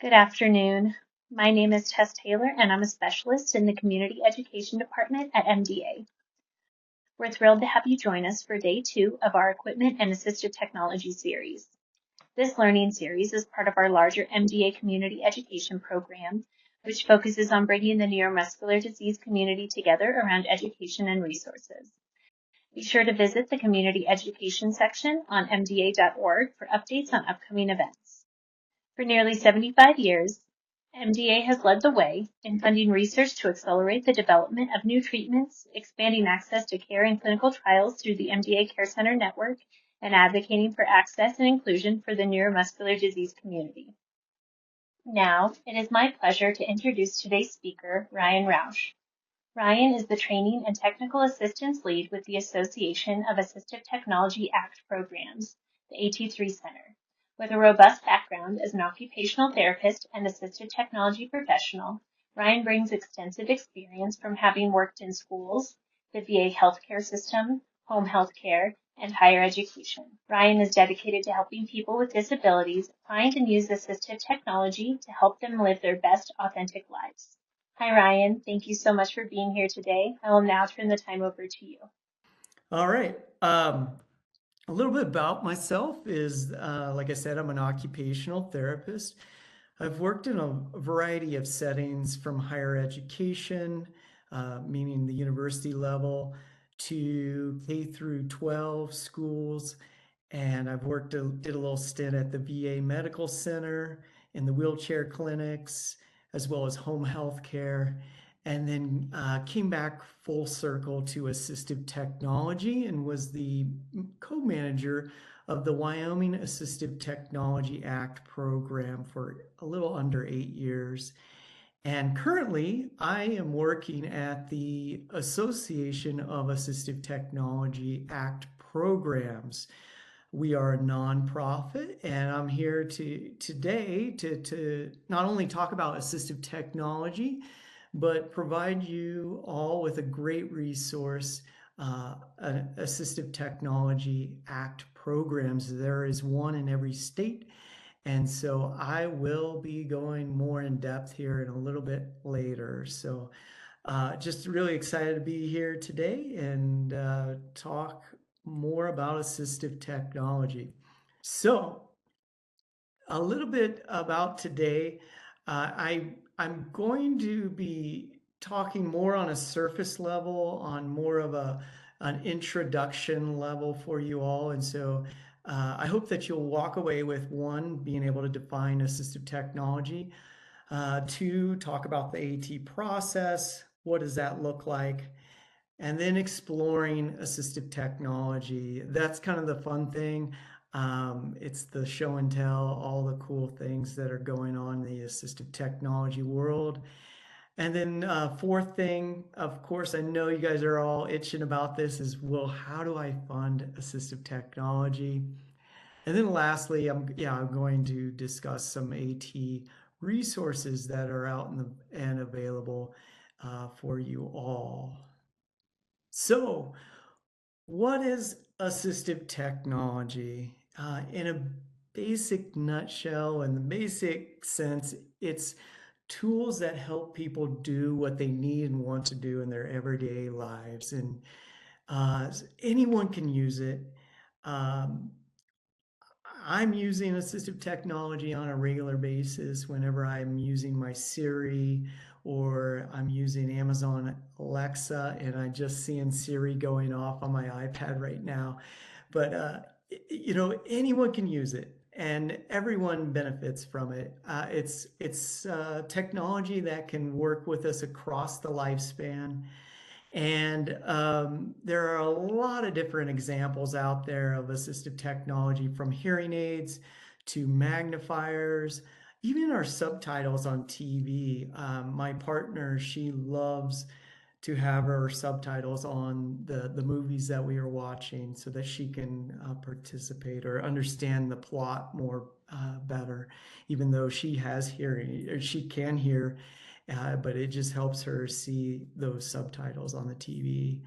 Good afternoon. My name is Tess Taylor, and I'm a specialist in the Community Education Department at MDA. We're thrilled to have you join us for day 2 of our Equipment and Assistive Technology series. This learning series is part of our larger MDA Community Education program, which focuses on bringing the neuromuscular disease community together around education and resources. Be sure to visit the Community Education section on mda.org for updates on upcoming events. For nearly 75 years, MDA has led the way in funding research to accelerate the development of new treatments, expanding access to care and clinical trials through the MDA Care Center network, and advocating for access and inclusion for the neuromuscular disease community. Now, it is my pleasure to introduce today's speaker, Ryan Rausch. Ryan is the Training and Technical Assistance Lead with the Association of Assistive Technology ACT Programs, the AT3 Center. With a robust background as an occupational therapist and assistive technology professional, Ryan brings extensive experience from having worked in schools, the VA healthcare system, home healthcare, and higher education. Ryan is dedicated to helping people with disabilities find and use assistive technology to help them live their best authentic lives. Hi, Ryan. Thank you so much for being here today. I will now turn the time over to you. All right. A little bit about myself is, like I said, I'm an occupational therapist. I've worked in a variety of settings from higher education, meaning the university level, to K through 12 schools. And I've did a little stint at the VA Medical Center, in the wheelchair clinics, as well as home health care. And then came back full circle to assistive technology and was the co-manager of the Wyoming Assistive Technology Act program for a little under 8 years. And currently, I am working at the Association of Assistive Technology Act programs. We are a nonprofit, and I'm here today to not only talk about assistive technology, but provide you all with a great resource, an Assistive Technology Act programs. There is one in every state. And so I will be going more in depth here in a little bit later. So just really excited to be here today and talk more about assistive technology. So a little bit about today. I'm going to be talking more on a surface level, on more of an introduction level for you all. And so I hope that you'll walk away with one, being able to define assistive technology, two, talk about the AT process, what does that look like, and then exploring assistive technology. That's kind of the fun thing. It's the show and tell, all the cool things that are going on in the assistive technology world. And then fourth thing, of course, I know you guys are all itching about this is, well, how do I fund assistive technology? And then lastly, I'm going to discuss some AT resources that are out and available for you all. So, what is assistive technology? In a basic nutshell, in the basic sense, it's tools that help people do what they need and want to do in their everyday lives. And anyone can use it. Um, I'm using assistive technology on a regular basis whenever I'm using my Siri or I'm using Amazon Alexa, and I'm just seeing Siri going off on my iPad right now. But anyone can use it, and everyone benefits from it. It's technology that can work with us across the lifespan. And there are a lot of different examples out there of assistive technology, from hearing aids to magnifiers, even our subtitles on TV. My partner, she loves to have her subtitles on the movies that we are watching so that she can participate or understand the plot more better, even though she has hearing, or she can hear, but it just helps her see those subtitles on the TV.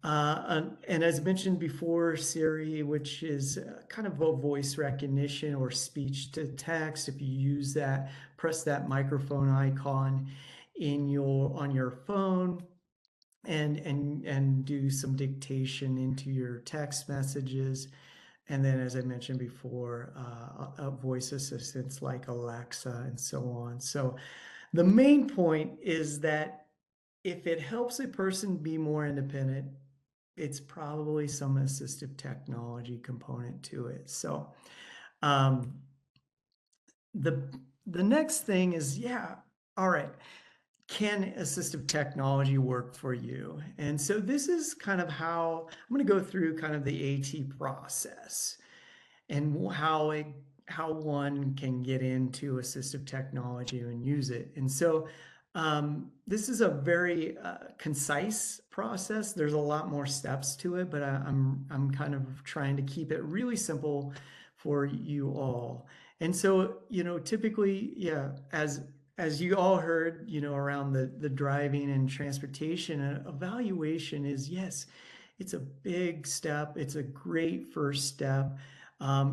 And as mentioned before, Siri, which is kind of a voice recognition or speech to text. If you use that, press that microphone icon on your phone and do some dictation into your text messages. And then, as I mentioned before, voice assistants like Alexa and so on. So the main point is that if it helps a person be more independent, it's probably some assistive technology component to it. So um, the the next thing is, yeah, all right, can assistive technology work for you? And so this is kind of how I'm going to go through kind of the AT process and how one can get into assistive technology and use it. And so this is a very concise process. There's a lot more steps to it, but I'm kind of trying to keep it really simple for you all. And so, typically, yeah, as you all heard, around the driving and transportation, evaluation is, yes, it's a big step. It's a great first step.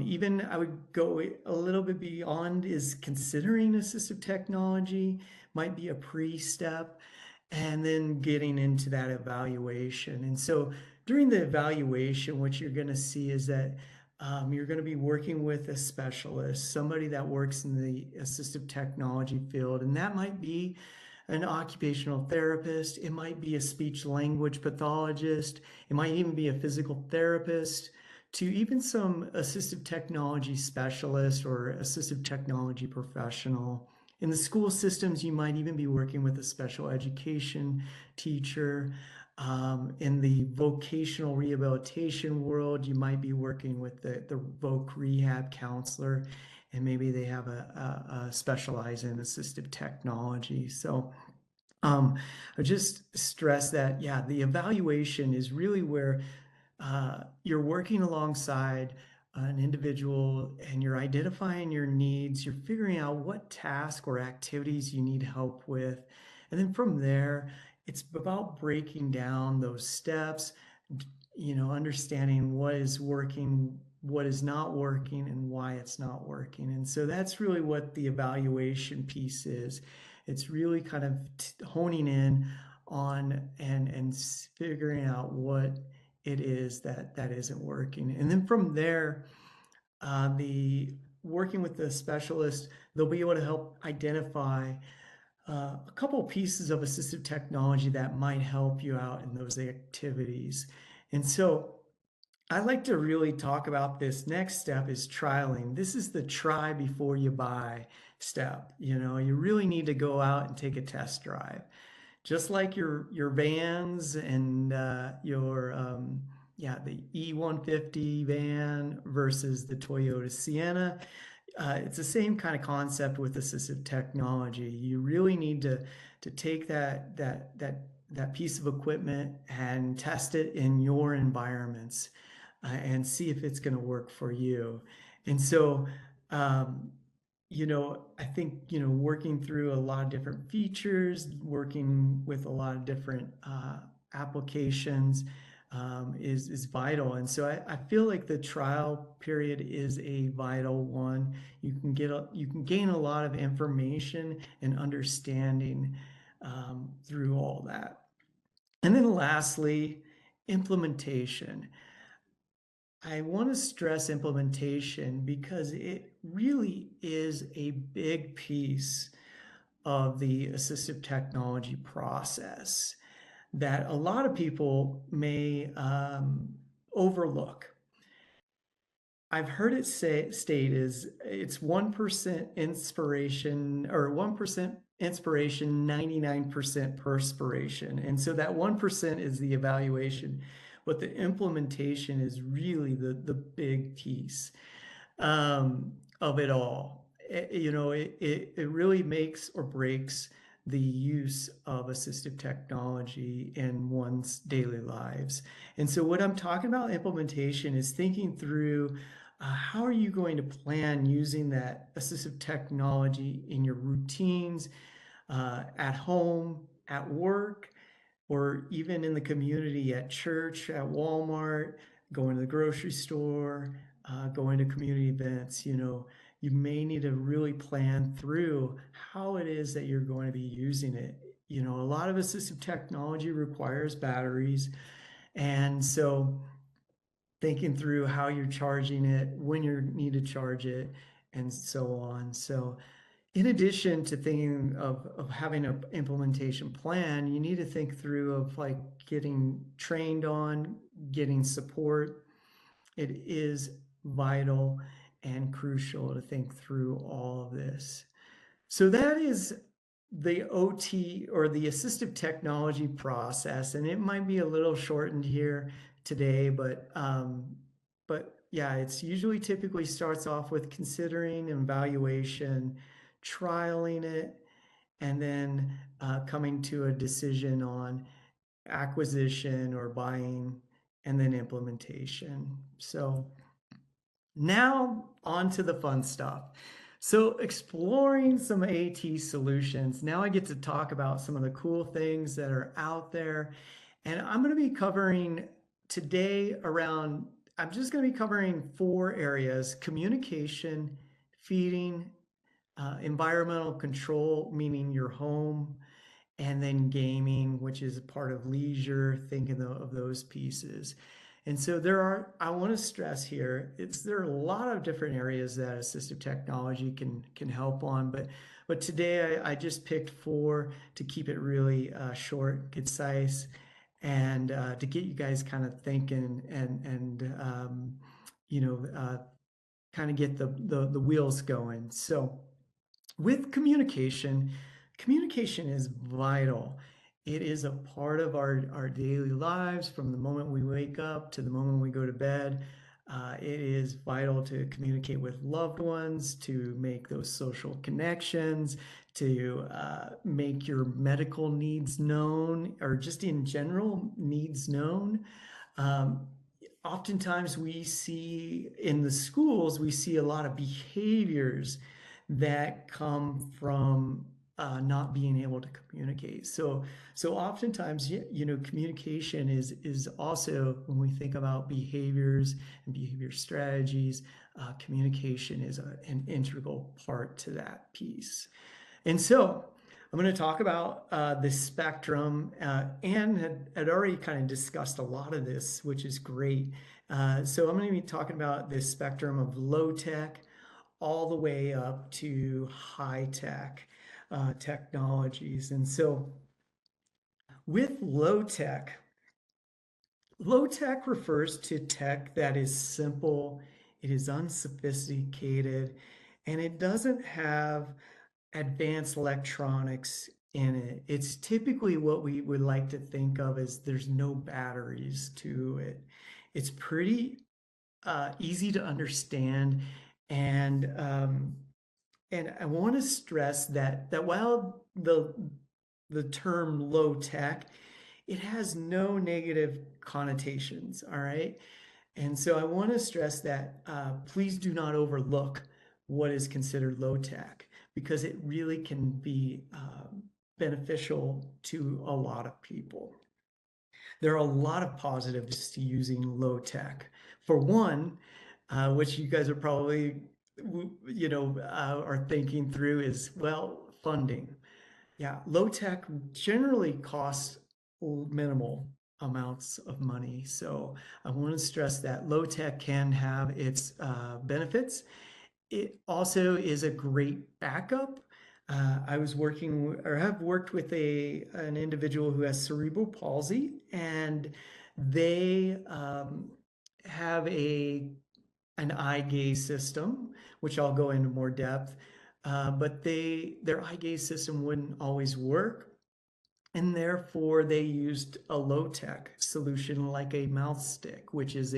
Even I would go a little bit beyond is considering assistive technology might be a pre-step, and then getting into that evaluation. And so during the evaluation, what you're going to see is that you're going to be working with a specialist, somebody that works in the assistive technology field, and that might be an occupational therapist, it might be a speech language pathologist, it might even be a physical therapist, to even some assistive technology specialist or assistive technology professional. In the school systems, you might even be working with a special education teacher. In the vocational rehabilitation world, you might be working with the voc rehab counselor, and maybe they have a specialize in assistive technology. So I just stress that, yeah, the evaluation is really where you're working alongside an individual and you're identifying your needs, you're figuring out what task or activities you need help with. And then from there, it's about breaking down those steps, understanding what is working, what is not working, and why it's not working. And so that's really what the evaluation piece is. It's really kind of honing in on and figuring out what it is that isn't working. And then from there, the working with the specialist, they'll be able to help identify a couple pieces of assistive technology that might help you out in those activities. And so I like to really talk about this next step is trialing. This is the try before you buy step. You really need to go out and take a test drive. Just like your vans and the E150 van versus the Toyota Sienna. It's the same kind of concept with assistive technology. You really need to take that piece of equipment and test it in your environments and see if it's going to work for you. And so, um, I think, working through a lot of different features, working with a lot of different applications is vital. And so I feel like the trial period is a vital one. You can gain a lot of information and understanding through all that. And then lastly, implementation. I want to stress implementation because it really is a big piece of the assistive technology process that a lot of people may overlook. I've heard it state is it's 1% inspiration or 1% inspiration, 99% perspiration. And so that 1% is the evaluation, but the implementation is really the big piece of it all. It really makes or breaks the use of assistive technology in one's daily lives. And so what I'm talking about implementation is thinking through how are you going to plan using that assistive technology in your routines, at home, at work, or even in the community at church, at Walmart, going to the grocery store, going to community events, you may need to really plan through how it is that you're going to be using it. A lot of assistive technology requires batteries. And so thinking through how you're charging it, when you need to charge it, and so on. So in addition to thinking of having an implementation plan, you need to think through of like getting trained on, getting support. It is vital and crucial to think through all of this. So that is the OT, or the assistive technology process, and it might be a little shortened here today, but yeah, it's usually typically starts off with considering and evaluation, trialing it, and then coming to a decision on acquisition or buying, and then implementation. So now on to the fun stuff. So exploring some AT solutions. Now I get to talk about some of the cool things that are out there. And I'm going to be covering today I'm just going to be covering 4 areas: communication, feeding, environmental control, meaning your home, and then gaming, which is a part of leisure, thinking of those pieces. And so I want to stress here, there are a lot of different areas that assistive technology can help on, but today I just picked 4 to keep it really short, concise, and to get you guys kind of thinking and kind of get the wheels going. So with communication, communication is vital. It is a part of our daily lives from the moment we wake up to the moment we go to bed. It is vital to communicate with loved ones, to make those social connections, to make your medical needs known, or just in general needs known. Um, Oftentimes we see in the schools, we see a lot of behaviors that come from not being able to communicate. So oftentimes, communication is also, when we think about behaviors and behavior strategies, communication is an integral part to that piece. And so I'm going to talk about the spectrum. Anne had already kind of discussed a lot of this, which is great. So I'm going to be talking about this spectrum of low tech all the way up to high tech technologies. And so with low tech refers to tech that is simple, it is unsophisticated, and it doesn't have advanced electronics in it. It's typically what we would like to think of as there's no batteries to it. It's pretty easy to understand, and I want to stress that while the term low tech, it has no negative connotations. All right. And so I want to stress that please do not overlook what is considered low tech, because it really can be beneficial to a lot of people. There are a lot of positives to using low tech. For one, which you guys are probably, are thinking through, is, well, funding. Yeah, low tech generally costs minimal amounts of money. So I want to stress that low tech can have its benefits. It also is a great backup. I was working, or have worked with an individual who has cerebral palsy, and they have an eye gaze system, which I'll go into more depth. But their eye gaze system wouldn't always work, and therefore they used a low tech solution like a mouth stick, which is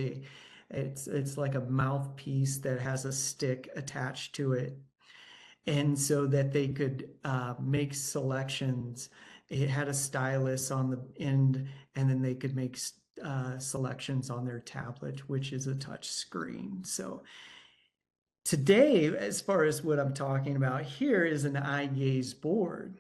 it's like a mouthpiece that has a stick attached to it, and so that they could make selections. It had a stylus on the end, and then they could make selections on their tablet, which is a touch screen. So today, as far as what I'm talking about here, is an eye gaze board.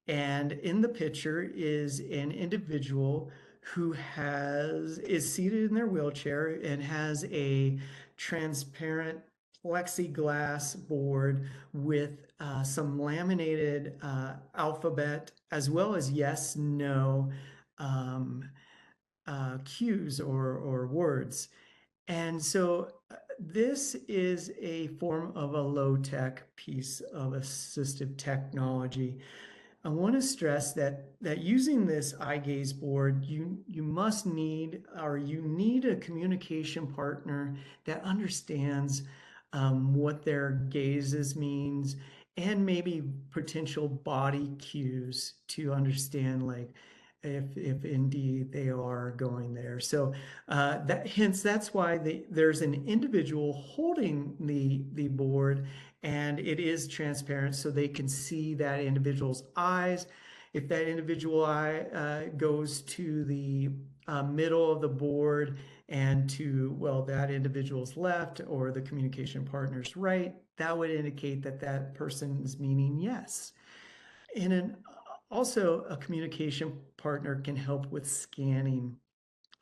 And in the picture is an individual who is seated in their wheelchair and has a transparent plexiglass board with some laminated alphabet as well as yes, no um, cues or words. And so this is a form of a low-tech piece of assistive technology. I want to stress that using this eye gaze board, you must need or you need a communication partner that understands what their gazes means and maybe potential body cues to understand like if indeed they are going there. So that's why there's an individual holding the board and it is transparent so they can see that individual's eyes. If that individual eye goes to the middle of the board and to, well, that individual's left or the communication partner's right, that would indicate that that person is meaning yes. And also a communication partner can help with scanning.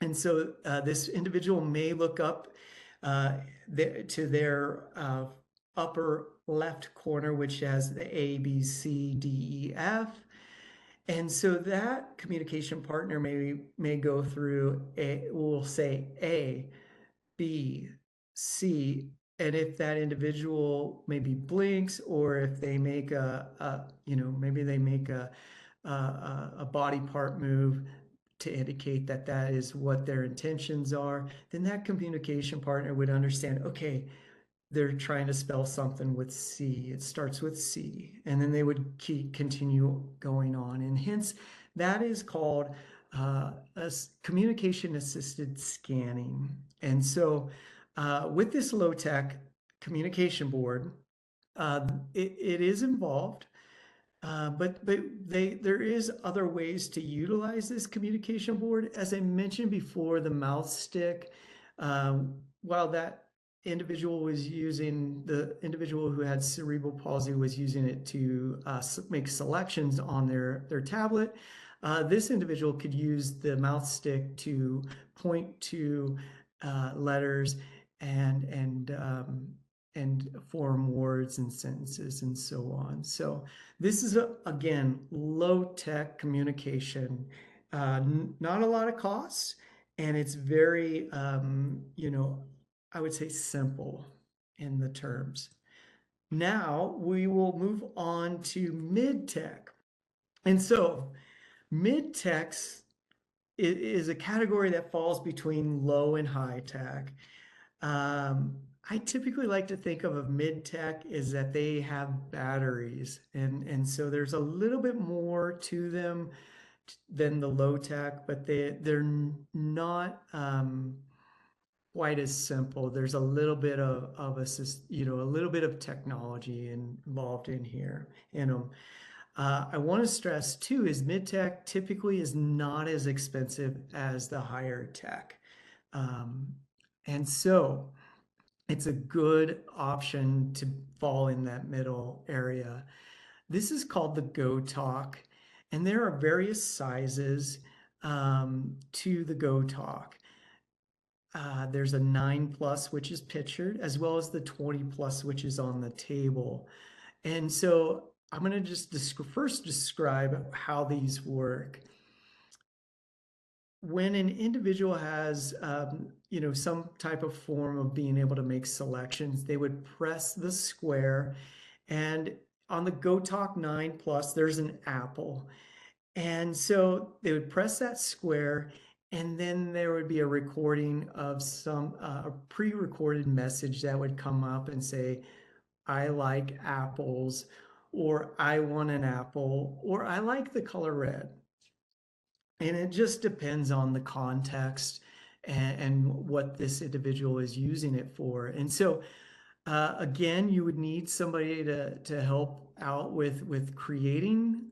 And so this individual may look up to their upper left corner, which has the A, B, C, D, E, F. And so that communication partner may go through we'll say A, B, C, and if that individual maybe blinks or if they make maybe they make a body part move to indicate that that is what their intentions are, then that communication partner would understand, okay, they're trying to spell something with C. It starts with C. And then they would continue going on. And hence, that is called communication assisted scanning. And so with this low tech communication board, it is involved. But there is other ways to utilize this communication board. As I mentioned before, the mouth stick, while that the individual who had cerebral palsy was using it to make selections on their tablet. This individual could use the mouth stick to point to letters and form words and sentences and so on. So this is, again, low-tech communication, not a lot of costs, and it's very, I would say simple in the terms. Now we will move on to mid-tech. And so mid-techs is a category that falls between low and high tech. I typically like to think of a mid-tech is that they have batteries, and so there's a little bit more to them than the low tech, but they're not quite as simple. There's a little bit of a little bit of technology involved in here in them. I want to stress too is mid-tech typically is not as expensive as the higher tech. And so it's a good option to fall in that middle area. This is called the Go Talk, and there are various sizes to the Go Talk. There's a 9 plus, which is pictured, as well as the 20 plus, which is on the table. And so I'm going to just first describe how these work. When an individual has, some type of form of being able to make selections, they would press the square, and on the Go Talk 9 Plus, there's an apple. And so they would press that square, and then there would be a recording of a pre-recorded message that would come up and say, I like apples, or I want an apple, or I like the color red. And it just depends on the context and what this individual is using it for. And so, again, you would need somebody to help out with creating.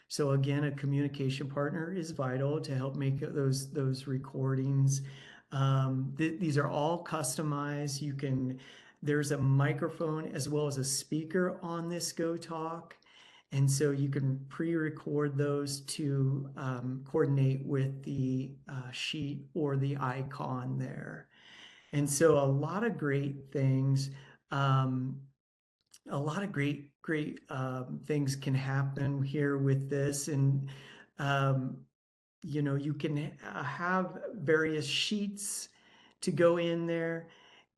So again, a communication partner is vital to help make those recordings. These are all customized. There's a microphone as well as a speaker on this Go Talk. And so you can pre-record those to coordinate with the sheet or the icon there. And so a lot of great things, a lot of great things can happen here with this. And you can have various sheets to go in there,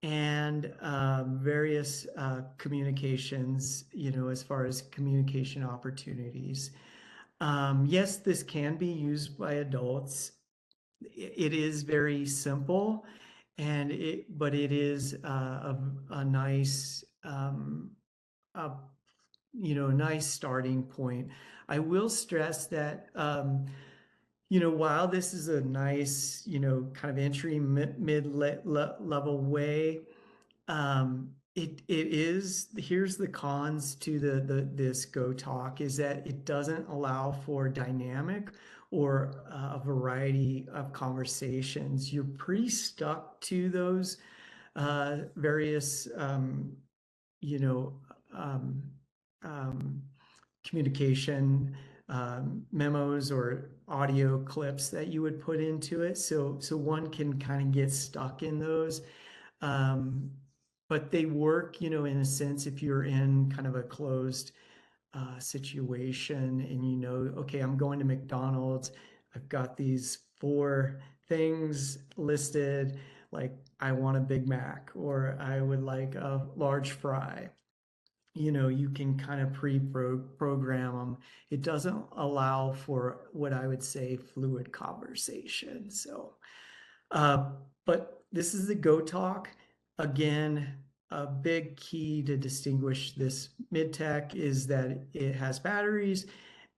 and various communications, as far as communication opportunities. Yes, this can be used by adults. It is very simple, but it is a nice, a, a nice starting point. I will stress that, while this is a nice, kind of entry mid level way, it is, here's the cons to this Go Talk, is that it doesn't allow for dynamic or a variety of conversations. You're pretty stuck to those various, you know, um, um, communication memos or audio clips that you would put into it. So one can kind of get stuck in those. But they work, in a sense, if you're in kind of a closed situation, and okay, I'm going to McDonald's. I've got these 4 things listed, like I want a Big Mac, or I would like a large fry. You can kind of pre-program them. It doesn't allow for what I would say fluid conversation. So, but this is the Go Talk. Again, a big key to distinguish this mid-tech is that it has batteries,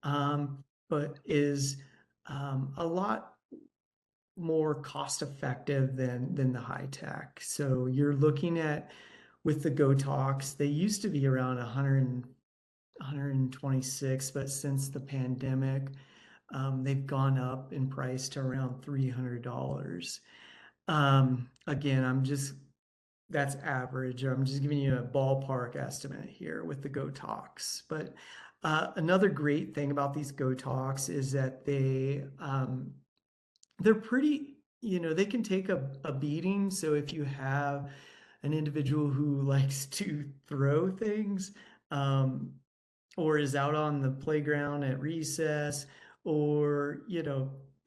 but is a lot more cost effective than the high tech. So you're looking at, with the Go Talks, they used to be around 126, but since the pandemic, they've gone up in price to around $300. Again, that's average. I'm just giving you a ballpark estimate here with the Go Talks. But another great thing about these Go Talks is that they're pretty, they can take a beating. So if you have an individual who likes to throw things, or is out on the playground at recess, or,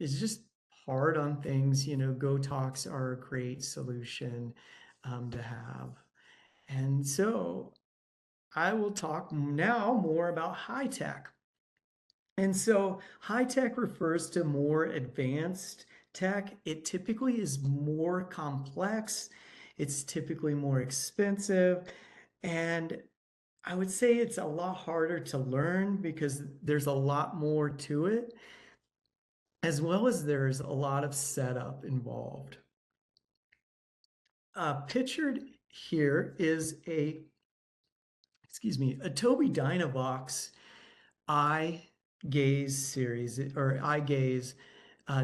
is just hard on things, Go Talks are a great solution to have. And so I will talk now more about high tech. And so high tech refers to more advanced tech. It typically is more complex. It's typically more expensive. And I would say it's a lot harder to learn because there's a lot more to it, as well as there's a lot of setup involved. Pictured here is a Tobii Dynavox eye gaze series, or eye gaze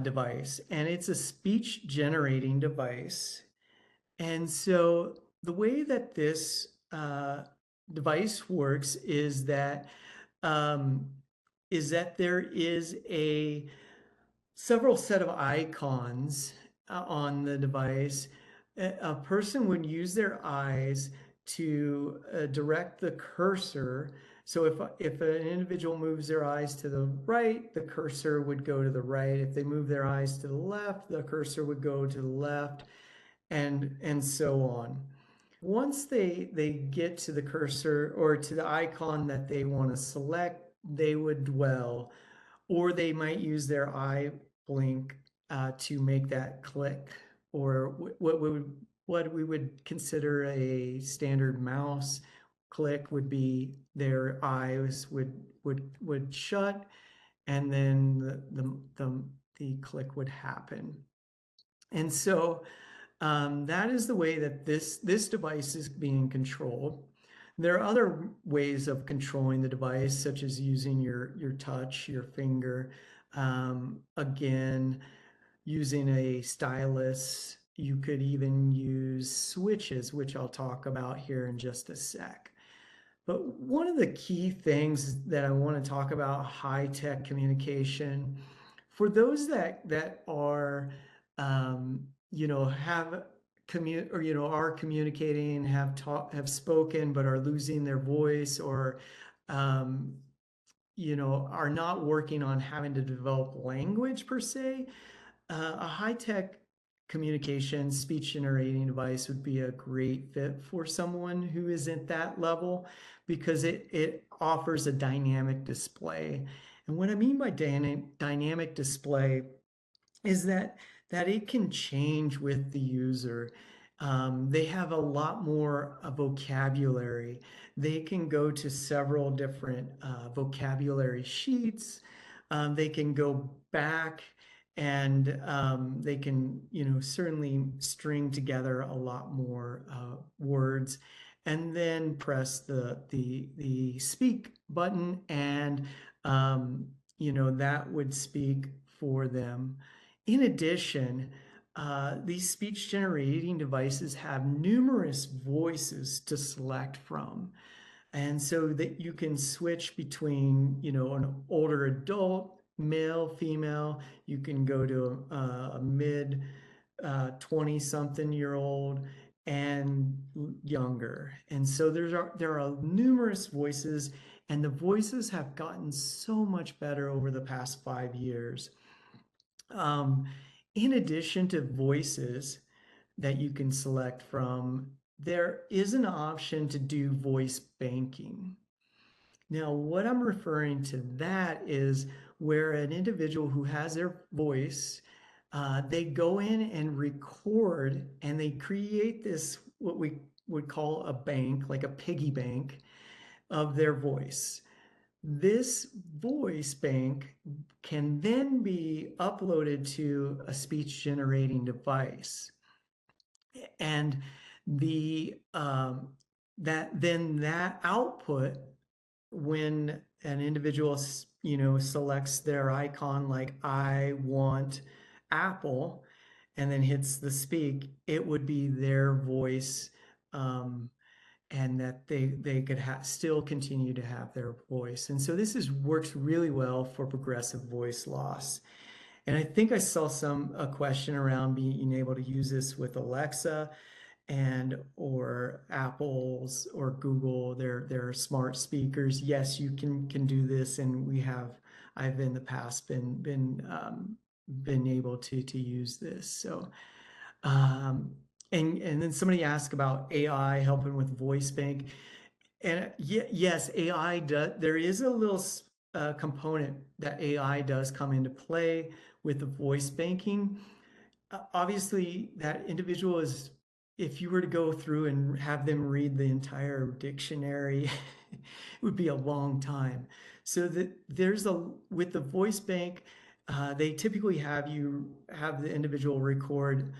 device, and it's a speech generating device. And so the way that this device works um, is that there is a several set of icons on the device. A person would use their eyes to direct the cursor. So if an individual moves their eyes to the right, the cursor would go to the right. If they move their eyes to the left, the cursor would go to the left, and so on. Once they get to the cursor or to the icon that they want to select, they would dwell, or they might use their eye blink to make that click, or what we would consider a standard mouse click would be their eyes would shut, and then the click would happen. And so that is the way that this device is being controlled. There are other ways of controlling the device, such as using your touch, your finger. Again, using a stylus. You could even use switches, which I'll talk about here in just a sec. But one of the key things that I want to talk about high-tech communication, for those that are, have are communicating, have spoken, but are losing their voice, or um, are not working on having to develop language per se. A high-tech communication speech generating device would be a great fit for someone who is at that level, because it offers a dynamic display. And what I mean by dynamic display is that it can change with the user. They have a lot more vocabulary. They can go to several different vocabulary sheets. They can go back, and they can, certainly string together a lot more words, and then press the speak button, and that would speak for them. In addition, these speech generating devices have numerous voices to select from. And so that you can switch between, an older adult, male, female. You can go to a mid 20 something year old and younger. And so there are numerous voices, and the voices have gotten so much better over the past 5 years. Um, in addition to voices that you can select from, there is an option to do voice banking. Now, what I'm referring to that is where an individual who has their voice, they go in and record, and they create this, what we would call a bank, like a piggy bank of their voice. This voice bank can then be uploaded to a speech generating device. And the that output, when an individual selects their icon, like I want Apple, and then hits the speak, it would be their voice, and that they could still continue to have their voice. And so this works really well for progressive voice loss. And I think I saw a question around being able to use this with Alexa and or Apple's or Google, their smart speakers. Yes, you can do this, and I've in the past been able to use this. So and then somebody asked about AI helping with voice bank. And yes, AI does. There is a little component that AI does come into play with the voice banking. Obviously, that individual is, if you were to go through and have them read the entire dictionary, it would be a long time. So that with the voice bank, they typically have the individual record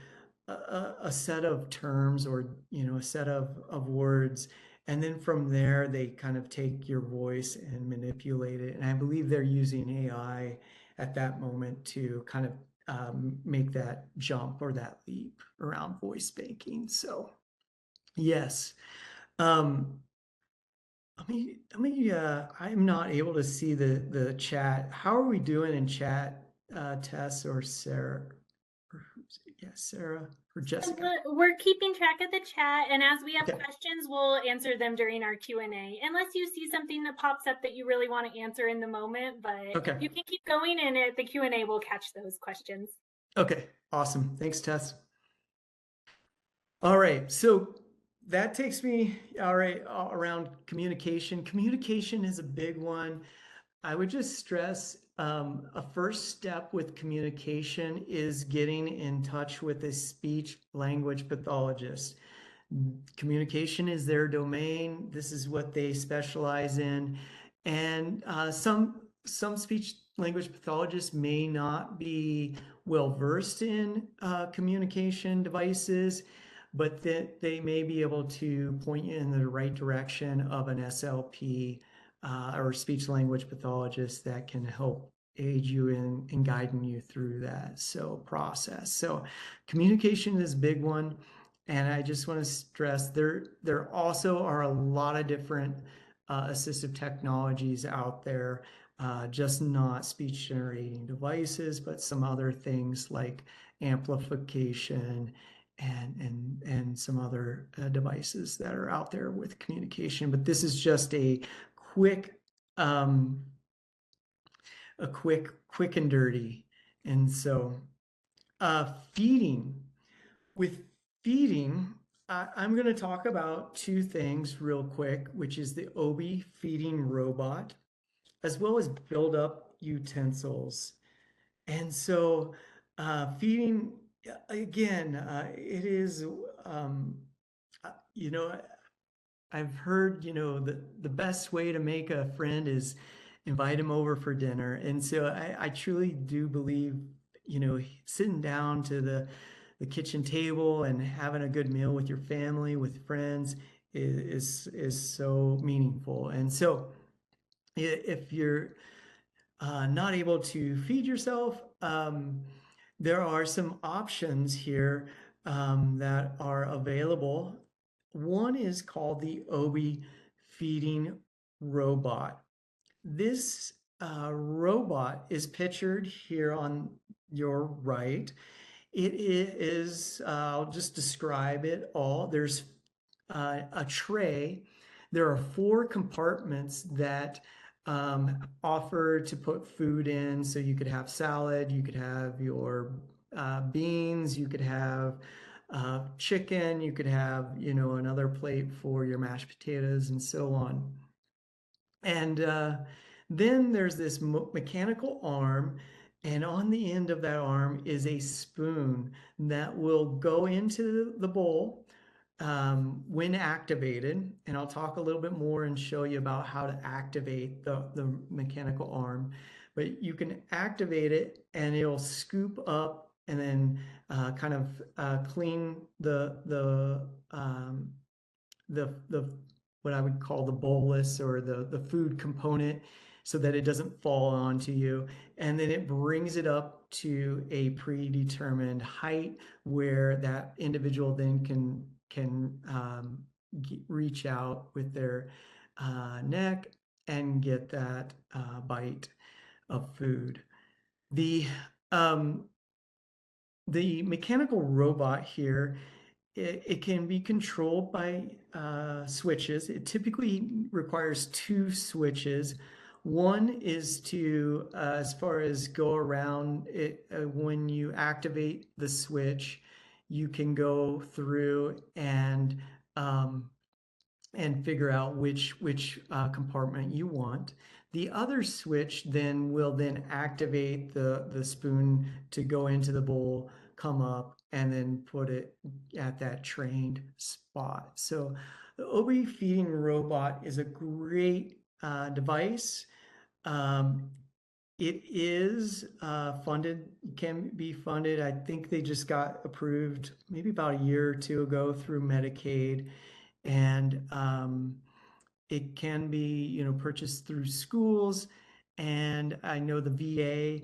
a set of terms, or a set of words, and then from there they kind of take your voice and manipulate it. And I believe they're using AI at that moment to kind of make that jump or that leap around voice banking. So yes. I'm not able to see the chat. How are we doing in chat, Tess or Sarah? Yeah, Sarah or Jessica. We're keeping track of the chat, and as we have Okay. questions, we'll answer them during our Q&A, unless you see something that pops up that you really want to answer in the moment. But Okay. you can keep going, and at the Q&A, we'll catch those questions. Okay, awesome. Thanks, Tess. All right, so that takes me around communication. Communication is a big one. I would just stress a first step with communication is getting in touch with a speech language pathologist. Communication is their domain. This is what they specialize in. And some speech language pathologists may not be well versed in communication devices, but that they may be able to point you in the right direction of an SLP or speech language pathologist that can help aid you in guiding you through that process. So communication is a big one. And I just want to stress there also are a lot of different assistive technologies out there, just not speech generating devices, but some other things like amplification and some other devices that are out there with communication. But this is just a quick and dirty. And so feeding. With feeding, I'm going to talk about two things real quick, which is the Obi feeding robot, as well as build-up utensils. And so feeding, again, it is, you know, I've heard, you know, the best way to make a friend is invite him over for dinner. And so I truly do believe, you know, sitting down to the kitchen table and having a good meal with your family, with friends is so meaningful. And so if you're not able to feed yourself, there are some options here that are available. One is called the Obi feeding robot. This robot is pictured here on your right. It is, I'll just describe it all. There's a tray. There are 4 compartments that offer to put food in. So you could have salad, you could have your beans, you could have chicken, you could have, you know, another plate for your mashed potatoes and so on. And then there's this mechanical arm, and on the end of that arm is a spoon that will go into the bowl when activated. And I'll talk a little bit more and show you about how to activate the mechanical arm. But you can activate it and it'll scoop up and then kind of clean the what I would call the bolus or the food component so that it doesn't fall onto you. And then it brings it up to a predetermined height where that individual then can reach out with their neck and get that bite of food. The mechanical robot here, it can be controlled by switches. It typically requires 2 switches. One is to, as far as go around it, when you activate the switch, you can go through and figure out which compartment you want. The other switch then will then activate the spoon to go into the bowl, come up, and then put it at that trained spot. So the Obi feeding robot is a great device. It is funded, can be funded. I think they just got approved maybe about a year or 2 ago through Medicaid. And it can be, you know, purchased through schools. And I know the VA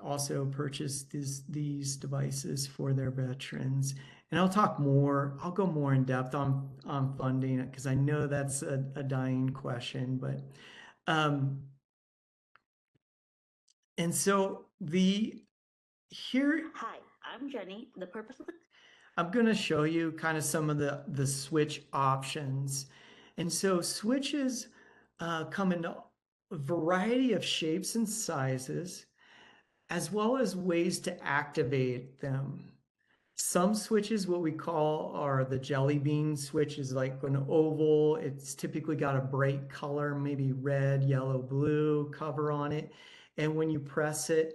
also purchased these devices for their veterans. And I'll go more in depth on funding because I know that's a dying question. But and so Hi, I'm Jenny. The purpose of the I'm going to show you kind of some of the switch options. And so switches come in a variety of shapes and sizes, as well as ways to activate them. Some switches, what we call, are the jelly bean switches, like an oval. It's typically got a bright color, maybe red, yellow, blue cover on it. And when you press it,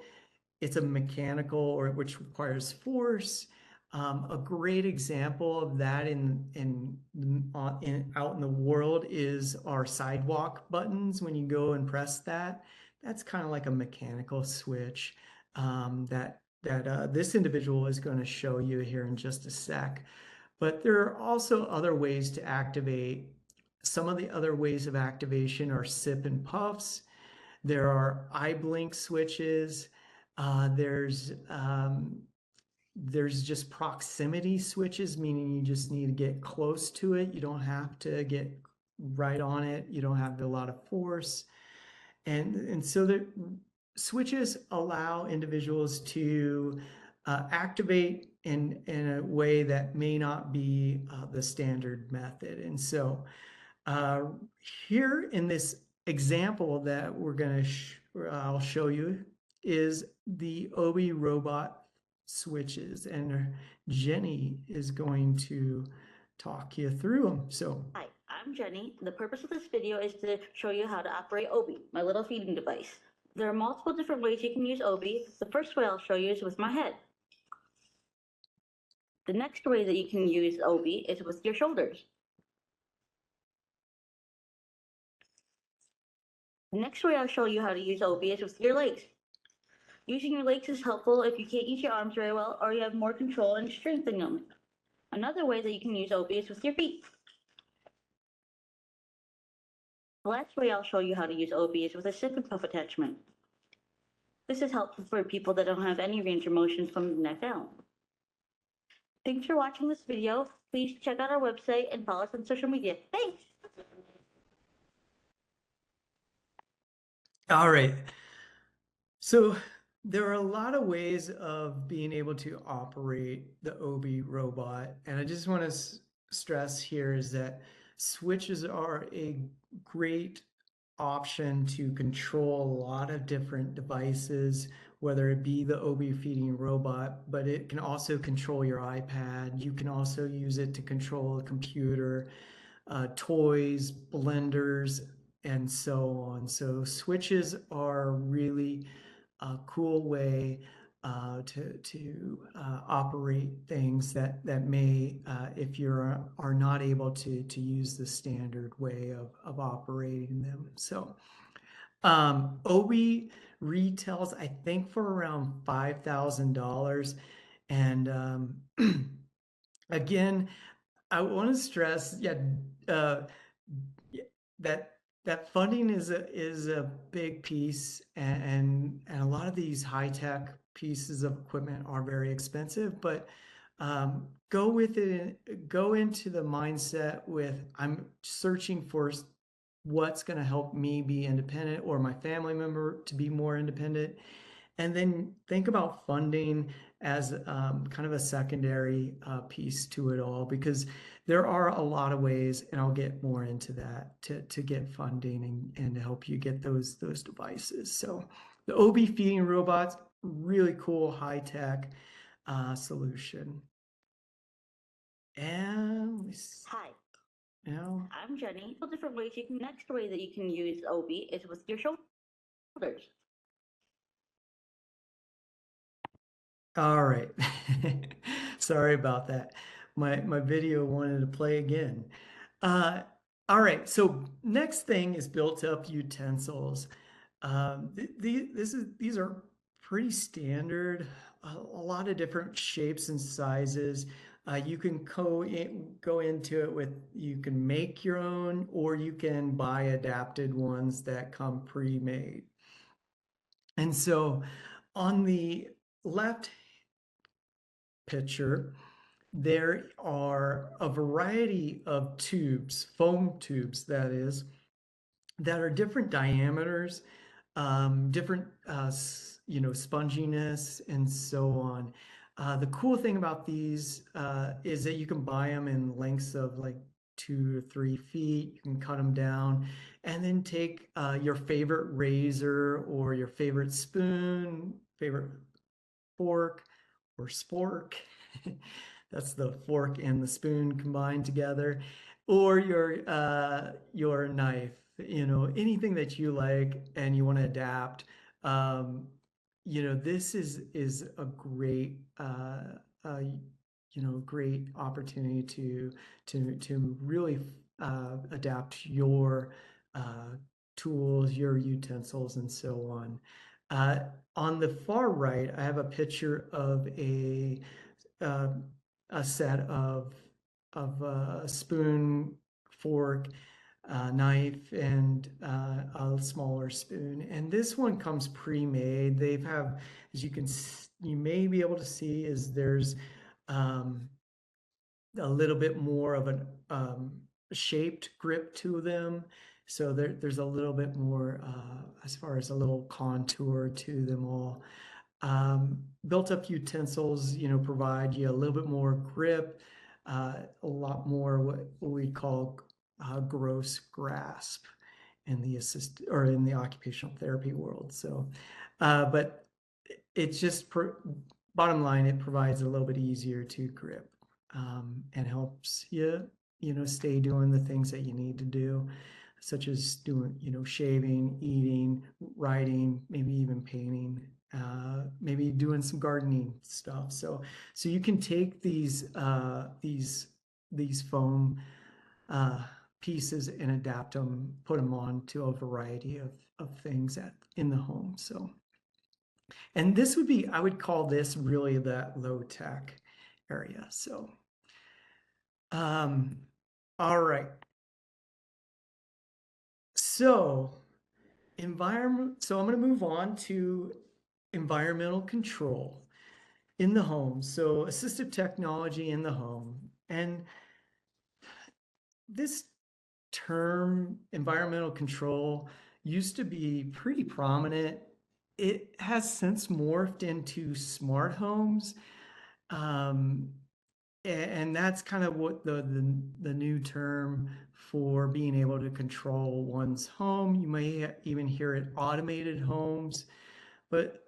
it's a mechanical, or which requires force. A great example of that out in the world is our sidewalk buttons. When you go and press that, that's kind of like a mechanical switch that this individual is going to show you here in just a sec. But there are also other ways to activate. Some of the other ways of activation are sip and puffs. There are eye blink switches. There's just proximity switches, meaning you just need to get close to it. You don't have to get right on it. You don't have a lot of force. And so the switches allow individuals to activate in a way that may not be the standard method. And so here in this example that we're going to I'll show you is the OB robot switches, and Jenny is going to talk you through them. So Hi, I'm Jenny. The purpose of this video is to show you how to operate Obi, my little feeding device. There are multiple different ways you can use Obi. The first way I'll show you is with my head. The next way that you can use Obi is with your shoulders. The next way I'll show you how to use Obi is with your legs. Using your legs is helpful if you can't use your arms very well or you have more control and strength in them. Another way that you can use Obi is with your feet. The last way I'll show you how to use Obi is with a sip and puff attachment. This is helpful for people that don't have any range of motion from the neck down. Thanks for watching this video. Please check out our website and follow us on social media. Thanks! all right. So there are a lot of ways of being able to operate the OB robot. And I just want to stress here is that switches are a great option to control a lot of different devices, whether it be the OB feeding robot, but it can also control your iPad. You can also use it to control a computer, toys, blenders, and so on. So switches are really a cool way to operate things that may, if you are not able to use the standard way of operating them. So OB retails, I think, for around $5,000. And again, I want to stress, that funding is a big piece, and a lot of these high tech pieces of equipment are very expensive. But go into the mindset with I'm searching for what's going to help me be independent or my family member to be more independent. And then think about funding as kind of a secondary piece to it all, because there are a lot of ways, and I'll get more into that, to get funding and to help you get those devices. So the OB feeding robots, really cool high-tech solution. And Hi, now, I'm Jenny. Different ways you can. Next way that you can use Obi is with your shoulders. all right. Sorry about that. My video wanted to play again. All right, so next thing is built up utensils. These are pretty standard, a lot of different shapes and sizes. You can go into it with, you can make your own, or you can buy adapted ones that come pre-made. And so on the left picture, there are a variety of tubes, foam tubes that is, that are different diameters, different sponginess, and so on. The cool thing about these is that you can buy them in lengths of like 2 to 3 feet. You can cut them down, and then take your favorite razor or your favorite spoon, favorite fork or spork. That's the fork and the spoon combined together, or your knife, anything that you like and you want to adapt. This is a great great opportunity to really adapt your tools, your utensils, and so on. On the far right, I have a picture of a set of a spoon, fork, knife, and a smaller spoon. And this one comes pre-made. They've have, as you may be able to see, is there's a little bit more of an shaped grip to them. So there's a little bit more as far as a little contour to them all. Built-up utensils, provide you a little bit more grip, a lot more what we call gross grasp in the in the occupational therapy world. So, but it's just bottom line, it provides a little bit easier to grip and helps you, stay doing the things that you need to do, such as doing, shaving, eating, writing, maybe even painting, maybe doing some gardening stuff. So you can take these foam pieces and adapt them, put them on to a variety of things in the home. So, and this would be, I would call this really that low tech area. So, all right. So environment. So I'm going to move on to environmental control in the home. So assistive technology in the home. And this term, environmental control, used to be pretty prominent. It has since morphed into smart homes. And that's kind of what the new term for being able to control one's home. You may even hear it automated homes, but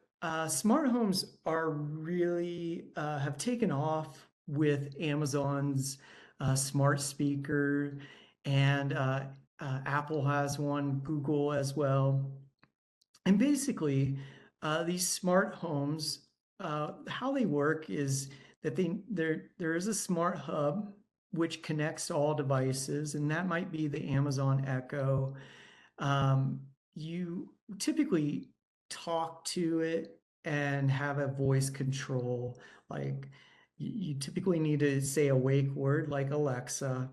smart homes are really have taken off with Amazon's smart speaker, and Apple has one, Google as well. And basically, these smart homes, how they work is that there is a smart hub which connects all devices, and that might be the Amazon Echo. You typically talk to it and have a voice control. Like you typically need to say a wake word like Alexa,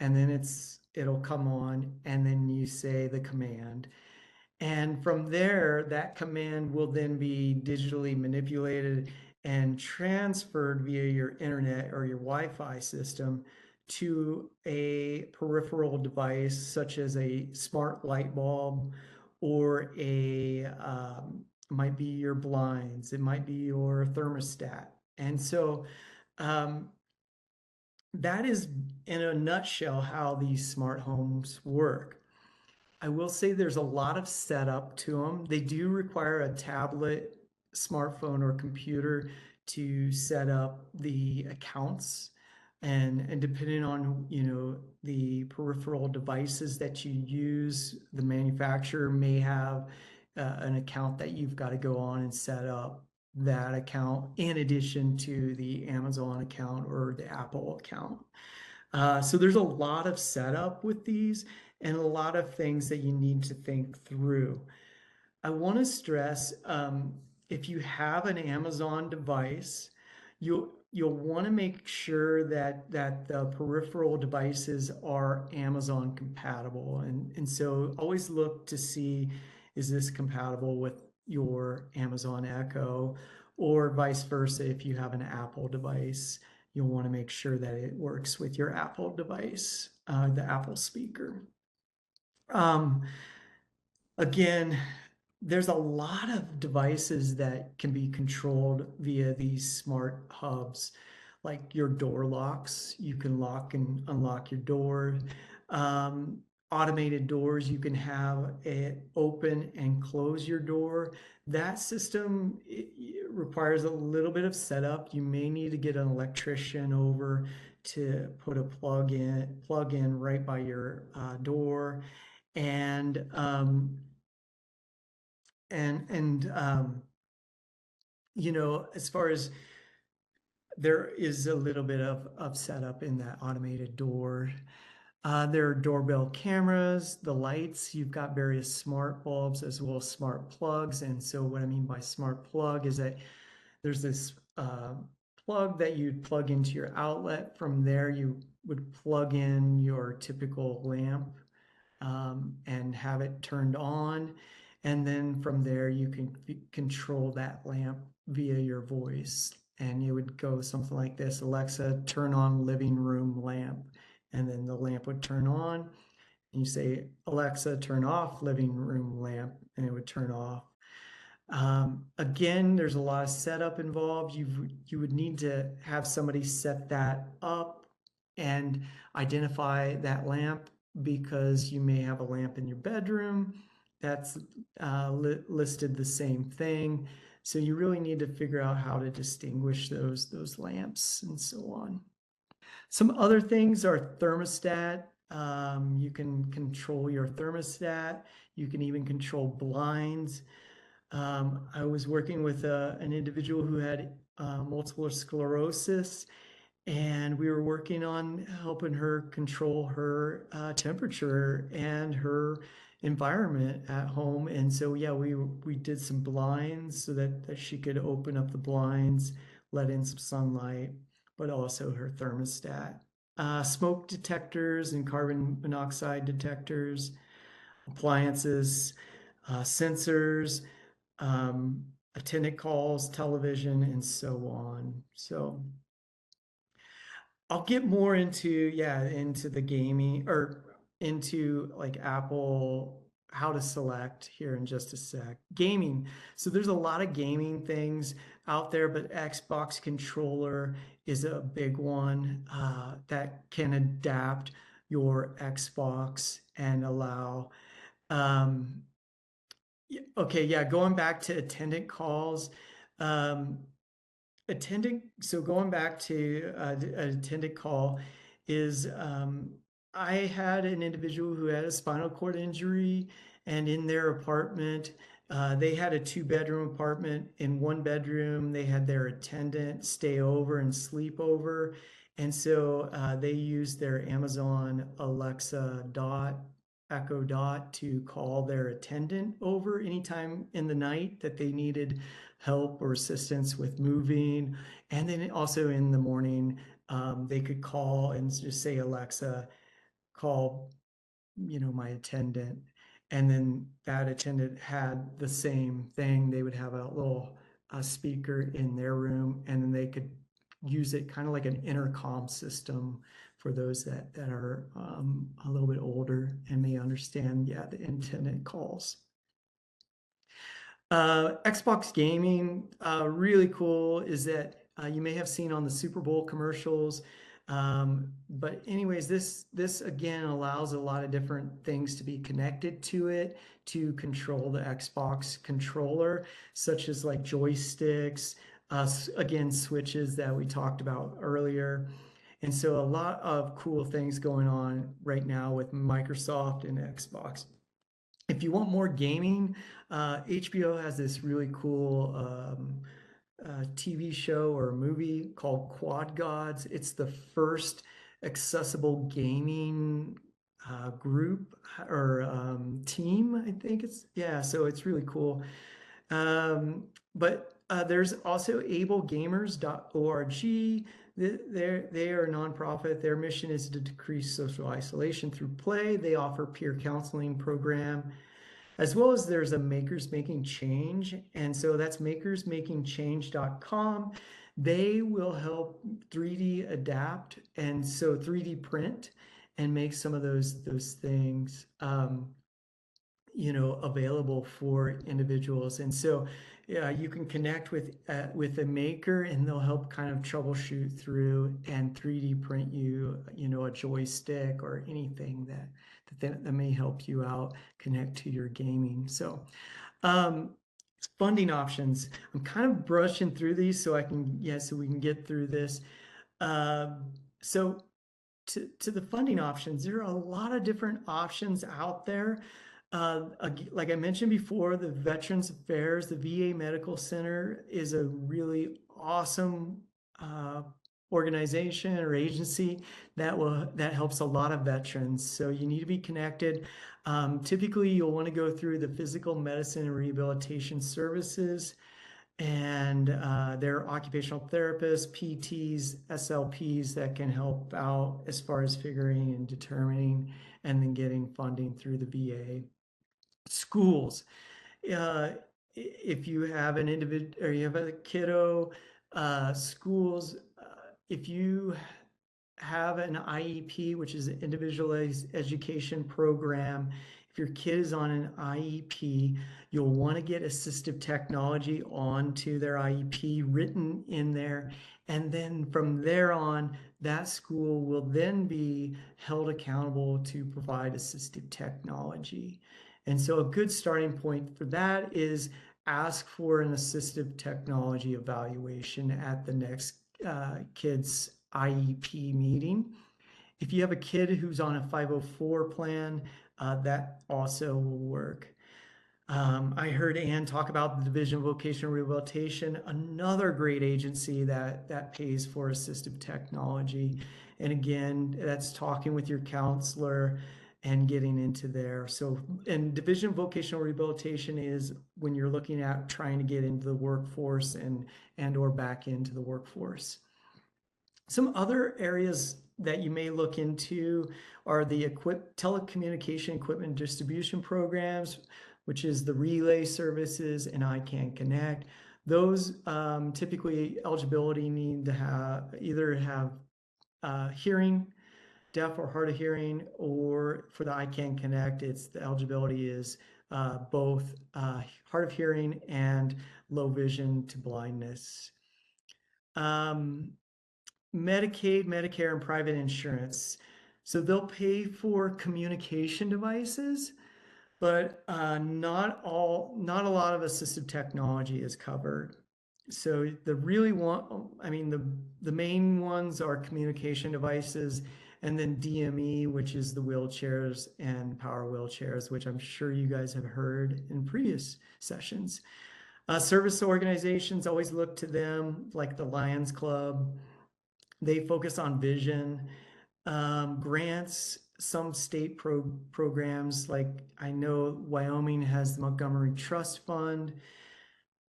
and then it'll come on, and then you say the command. And from there, that command will then be digitally manipulated and transferred via your internet or your Wi-Fi system to a peripheral device such as a smart light bulb, or might be your blinds, it might be your thermostat. And so that is in a nutshell how these smart homes work. I will say there's a lot of setup to them. They do require a tablet, smartphone, or computer to set up the accounts. And depending on, the peripheral devices that you use, the manufacturer may have an account that you've got to go on and set up that account in addition to the Amazon account or the Apple account. So there's a lot of setup with these and a lot of things that you need to think through. I want to stress, if you have an Amazon device, you'll want to make sure that the peripheral devices are Amazon compatible. And so always look to see, is this compatible with your Amazon Echo, or vice versa. If you have an Apple device, you'll want to make sure that it works with your Apple device, the Apple speaker. Again, there's a lot of devices that can be controlled via these smart hubs, like your door locks. You can lock and unlock your door. Automated doors, you can have it open and close your door. That system it requires a little bit of setup. You may need to get an electrician over to put a plug in right by your door. And as far as there is a little bit of setup in that automated door. There are doorbell cameras, the lights, you've got various smart bulbs as well as smart plugs. And so what I mean by smart plug is that there's this plug that you'd plug into your outlet. From there, you would plug in your typical lamp and have it turned on. And then from there, you can control that lamp via your voice. And you would go something like this: Alexa, turn on living room lamp. and then the lamp would turn on. And you say, Alexa, turn off living room lamp, and it would turn off. Again, there's a lot of setup involved. You would need to have somebody set that up and identify that lamp, because you may have a lamp in your bedroom that's listed the same thing. So you really need to figure out how to distinguish those lamps and so on. Some other things are thermostat. You can control your thermostat. You can even control blinds. I was working with an individual who had multiple sclerosis, and we were working on helping her control her temperature and her environment at home. And so, yeah, we did some blinds so that she could open up the blinds, let in some sunlight, but also her thermostat. Smoke detectors and carbon monoxide detectors, appliances, sensors, attendant calls, television, and so on. So I'll get more into the gaming, or into like Apple, how to select here in just a sec. Gaming. So there's a lot of gaming things out there, but Xbox controller is a big one that can adapt your Xbox and allow. Okay, yeah, going back to attendant calls. Um, so going back to an attendant call is, I had an individual who had a spinal cord injury, and in their apartment, they had a 2-bedroom apartment. In 1 bedroom, they had their attendant stay over and sleep over. And so they used their Amazon Alexa Echo Dot to call their attendant over anytime in the night that they needed help or assistance with moving. And then also in the morning, they could call and just say, Alexa, call, my attendant. And then that attendant had the same thing. They would have a little speaker in their room, and then they could use it kind of like an intercom system for those that are a little bit older and may understand, the attendant calls. Xbox gaming, really cool is that you may have seen on the Super Bowl commercials. But anyways, this again allows a lot of different things to be connected to it to control the Xbox controller, such as like joysticks, again, switches that we talked about earlier. And so a lot of cool things going on right now with Microsoft and Xbox. If you want more gaming, HBO has this really cool TV show or movie called Quad Gods. It's the first accessible gaming group or team, I think it's, so it's really cool. But there's also ablegamers.org. They are a nonprofit. Their mission is to decrease social isolation through play. They offer peer counseling program, as well as there's a Makers Making Change. And so that's makersmakingchange.com. They will help 3D adapt, and so 3D print and make some of those things available for individuals. And so you can connect with a maker, and they'll help kind of troubleshoot through and 3D print you a joystick or anything that may help you out connect to your gaming. So funding options, I'm kind of brushing through these so we can get through this. So to the funding options, there are a lot of different options out there. Like I mentioned before, the Veterans Affairs, the VA Medical Center is a really awesome organization or agency that helps a lot of veterans. So you need to be connected. Typically, you'll want to go through the physical medicine and rehabilitation services, and there are occupational therapists, PTs, SLPs that can help out as far as figuring and determining and then getting funding through the VA. Schools, if you have an individual or you have a kiddo, schools, if you have an IEP, which is an individualized education program, if your kid is on an IEP, you'll want to get assistive technology onto their IEP written in there. And then from there on, that school will then be held accountable to provide assistive technology. And so a good starting point for that is ask for an assistive technology evaluation at the next kid's IEP meeting. If you have a kid who's on a 504 plan, that also will work. I heard Ann talk about the Division of Vocational Rehabilitation, another great agency that pays for assistive technology. And again, that's talking with your counselor and getting into there. So, and Division of Vocational Rehabilitation is when you're looking at trying to get into the workforce and or back into the workforce. Some other areas that you may look into are the telecommunication equipment distribution programs, which is the relay services and ICANN Connect. Those typically eligibility need to either have hearing, deaf or hard of hearing, or for the ICANN Connect, the eligibility is both hard of hearing and low vision to blindness. Medicaid, Medicare, and private insurance. So they'll pay for communication devices, but not a lot of assistive technology is covered. So the main ones are communication devices, and then DME, which is the wheelchairs and power wheelchairs, which I'm sure you guys have heard in previous sessions. Service organizations, always look to them, like the Lions Club. They focus on vision. Grants, some state programs, like I know Wyoming has the Montgomery Trust Fund.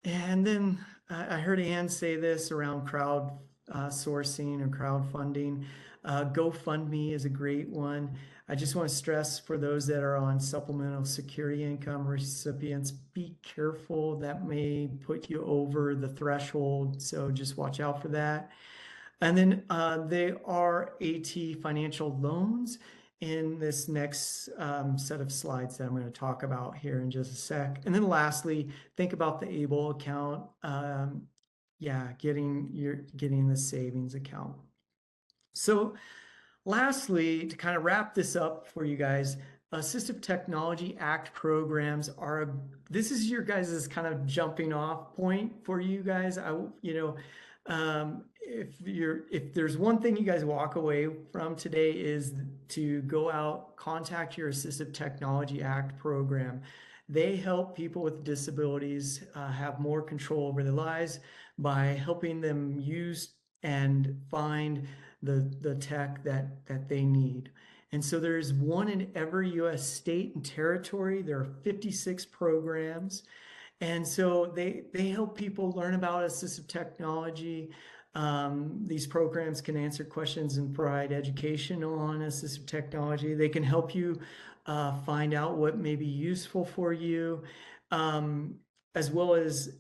And then I heard Ann say this around crowd sourcing or crowdfunding. GoFundMe is a great one. I just want to stress for those that are on supplemental security income recipients, be careful. That may put you over the threshold, so just watch out for that. And then there are AT financial loans in this next set of slides that I'm going to talk about here in just a sec. And then lastly, think about the ABLE account. Getting the savings account. So lastly, to kind of wrap this up for you guys, Assistive Technology Act programs this is your guys' kind of jumping off point for you guys. If there's one thing you guys walk away from today is to go out, contact your Assistive Technology Act program. They help people with disabilities have more control over their lives by helping them use and find the tech that they need. And so there's one in every U.S. state and territory. There are 56 programs. And so they help people learn about assistive technology. These programs can answer questions and provide education on assistive technology. They can help you find out what may be useful for you, as well as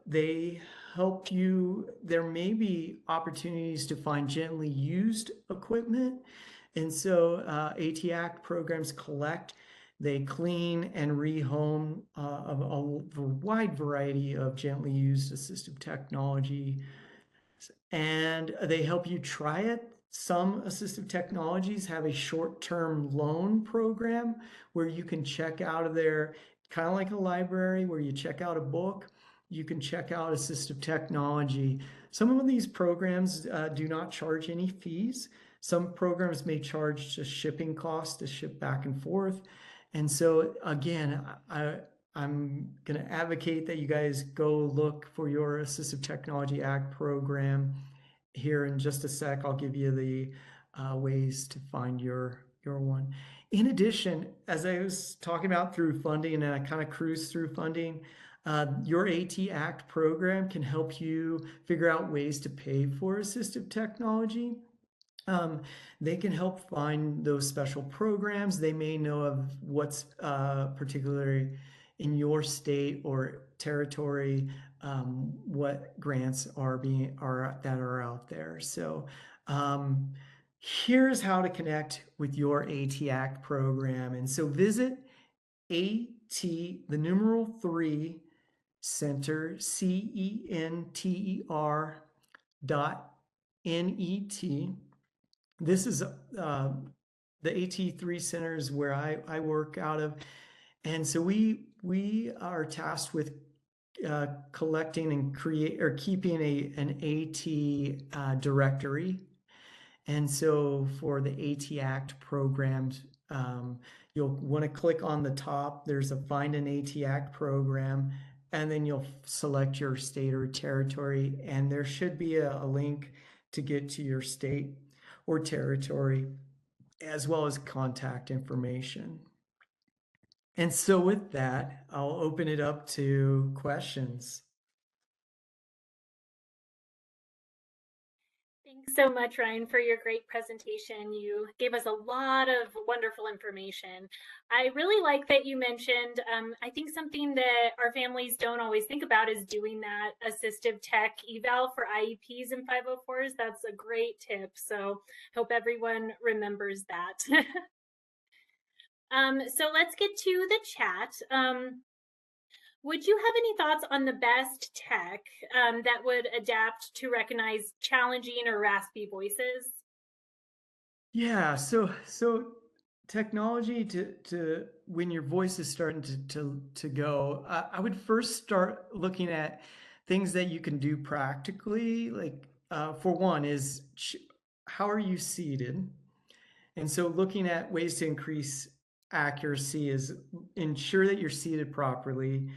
they help you. There may be opportunities to find gently used equipment. And so AT Act programs collect, they clean and rehome a wide variety of gently used assistive technology, and they help you try it. Some assistive technologies have a short-term loan program where you can check out of there, kind of like a library where you check out a book, you can check out assistive technology. Some of these programs do not charge any fees. Some programs may charge just shipping costs to ship back and forth. And so again, I'm going to advocate that you guys go look for your Assistive Technology Act program. Here in just a sec, I'll give you the ways to find your one. In addition, as I was talking about through funding, and I kind of cruised through funding, your AT Act program can help you figure out ways to pay for assistive technology. They can help find those special programs. They may know of what's particularly in your state or territory, what grants are out there. So here's how to connect with your AT program. And so visit AT, the numeral 3 Center, CENTER.net. This is the AT3 Center is where I work out of. And so we are tasked with collecting and keeping an AT directory. And so for the AT Act programs, you'll want to click on the top. There's a Find an AT Act program, and then you'll select your state or territory, and there should be a link to get to your state or territory, as well as contact information. And so with that, I'll open it up to questions. Thanks so much, Ryan, for your great presentation. You gave us a lot of wonderful information. I really like that you mentioned, I think something that our families don't always think about is doing that assistive tech eval for IEPs and 504s. That's a great tip. So hope everyone remembers that. So let's get to the chat. Would you have any thoughts on the best tech that would adapt to recognize challenging or raspy voices? Yeah, so technology to when your voice is starting to go, I would first start looking at things that you can do practically. Like for one is how are you seated? And so looking at ways to increase accuracy is ensure that you're seated properly,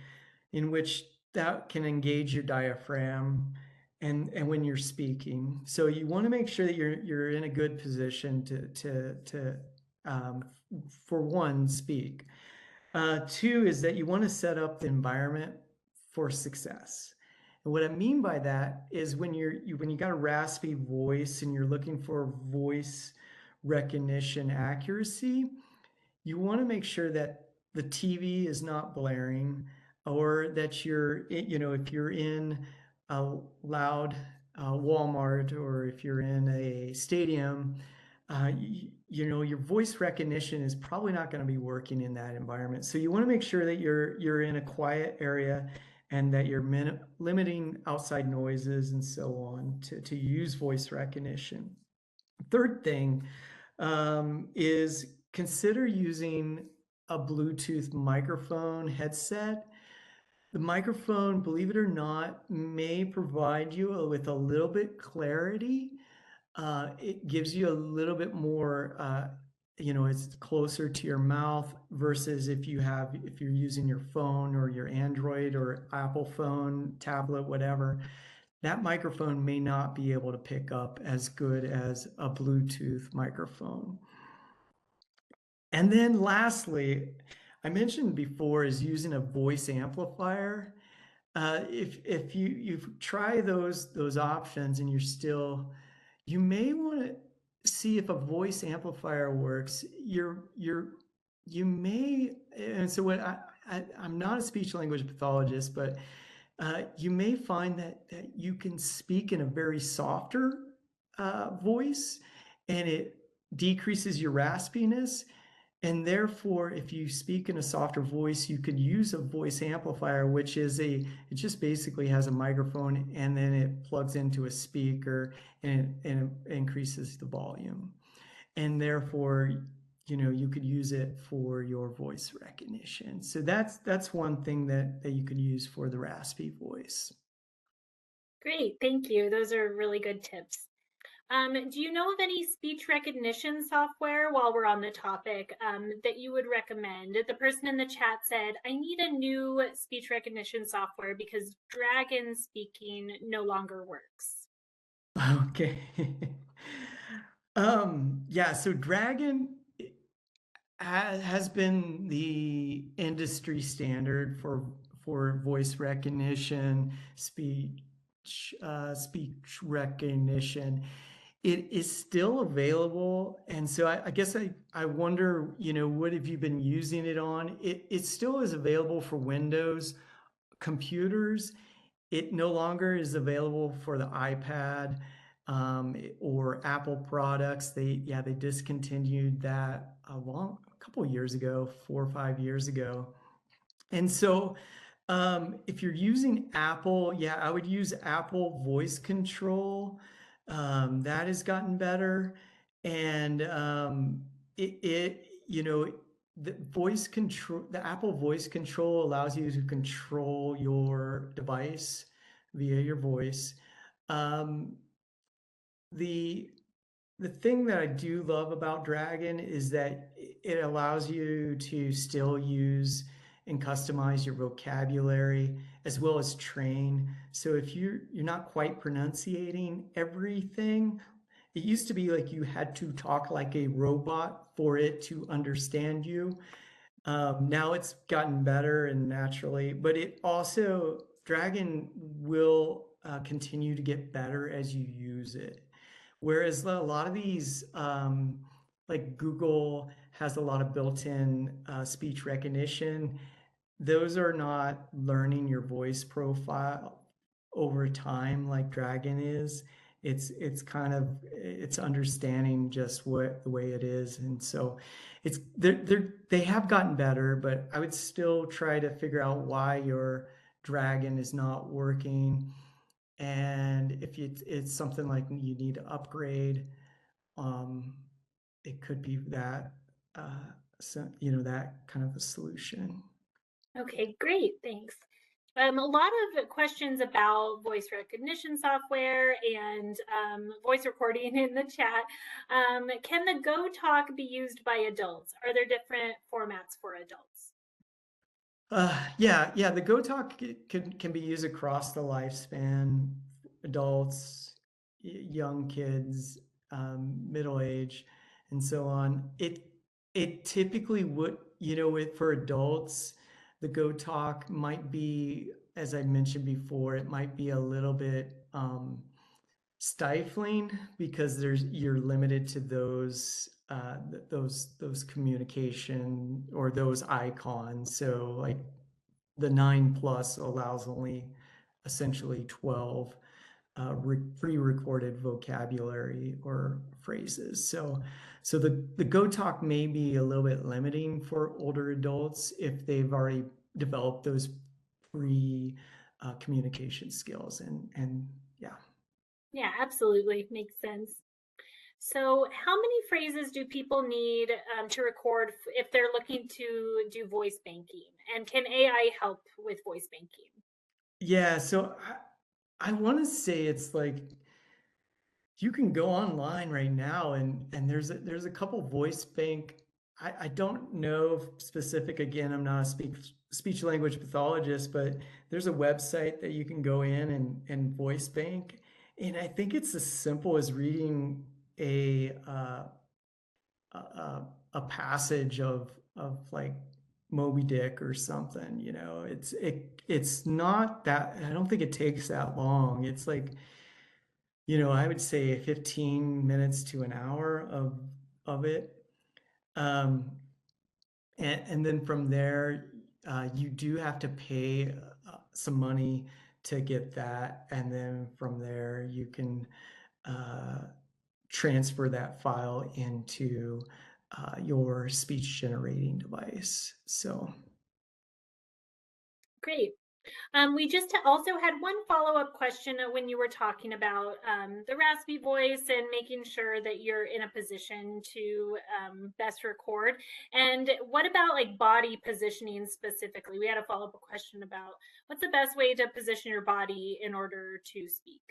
in which that can engage your diaphragm and when you're speaking. So you want to make sure that you're in a good position to for one, speak. Two is that you want to set up the environment for success. And what I mean by that is when you got a raspy voice and you're looking for voice recognition accuracy, you want to make sure that the TV is not blaring, or that if you're in a loud Walmart, or if you're in a stadium, your voice recognition is probably not going to be working in that environment. So you want to make sure that you're in a quiet area and that you're limiting outside noises and so on to use voice recognition. Third thing is consider using a Bluetooth microphone headset. The microphone, believe it or not, may provide you with a little bit clarity. It gives you a little bit more, it's closer to your mouth versus if you're using your phone or your Android or Apple phone, tablet, whatever. That microphone may not be able to pick up as good as a Bluetooth microphone. And then lastly, I mentioned before is using a voice amplifier. If you try those options and you may want to see if a voice amplifier works. You may, and so I'm not a speech language pathologist, but you may find that you can speak in a very softer voice, and it decreases your raspiness. And therefore, if you speak in a softer voice, you could use a voice amplifier, which is it just basically has a microphone and then it plugs into a speaker and it increases the volume. And therefore, you could use it for your voice recognition. So that's one thing that you could use for the raspy voice. Great, thank you. Those are really good tips. Do you know of any speech recognition software, while we're on the topic, that you would recommend? The person in the chat said, I need a new speech recognition software because Dragon speaking no longer works. Okay. Yeah, so Dragon has been the industry standard for voice recognition, speech recognition. It is still available, and so I guess I wonder, what have you been using it on? It still is available for Windows computers. It no longer is available for the iPad. or Apple products. They discontinued that a couple of years ago, 4 or 5 years ago. And so if you're using Apple, I would use Apple voice control. That has gotten better. And the Apple voice control allows you to control your device via your voice. The thing that I do love about Dragon is that it allows you to still use and customize your vocabulary as well as train. So if you're not quite pronunciating everything, it used to be like you had to talk like a robot for it to understand you. Now it's gotten better and naturally, but Dragon will continue to get better as you use it. Whereas a lot of these, like Google has a lot of built-in speech recognition. Those are not learning your voice profile over time like Dragon is. It's understanding just the way it is, and so they have gotten better, but I would still try to figure out why your Dragon is not working. And if it's something like you need to upgrade, it could be that, that kind of a solution. Okay, great, thanks. A lot of questions about voice recognition software and voice recording in the chat. Can the Go Talk be used by adults? Are there different formats for adults? The Go Talk can be used across the lifespan, adults, young kids, middle age, and so on. It typically would, for adults, the Go Talk might be, as I mentioned before, it might be a little bit stifling because you're limited to those communication or those icons. So like the 9 Plus allows only essentially 12 pre-recorded vocabulary or phrases. So the Go Talk may be a little bit limiting for older adults if they've already developed those communication skills, and yeah. Yeah, absolutely. Makes sense. So how many phrases do people need to record if they're looking to do voice banking? And can AI help with voice banking? Yeah, so I want to say it's like you can go online right now and there's a couple voice bank. I don't know specific, again, I'm not a speech language pathologist, but there's a website that you can go in and voice bank. And I think it's as simple as reading a passage of like Moby Dick or something, it's not that, I don't think it takes that long. It's like, I would say 15 minutes to an hour of it. And then from there, you do have to pay some money to get that. And then from there, you can transfer that file into your speech generating device. So. Great. We just also had one follow-up question when you were talking about the raspy voice and making sure that you're in a position to best record. And what about like body positioning specifically? We had a follow-up question about what's the best way to position your body in order to speak?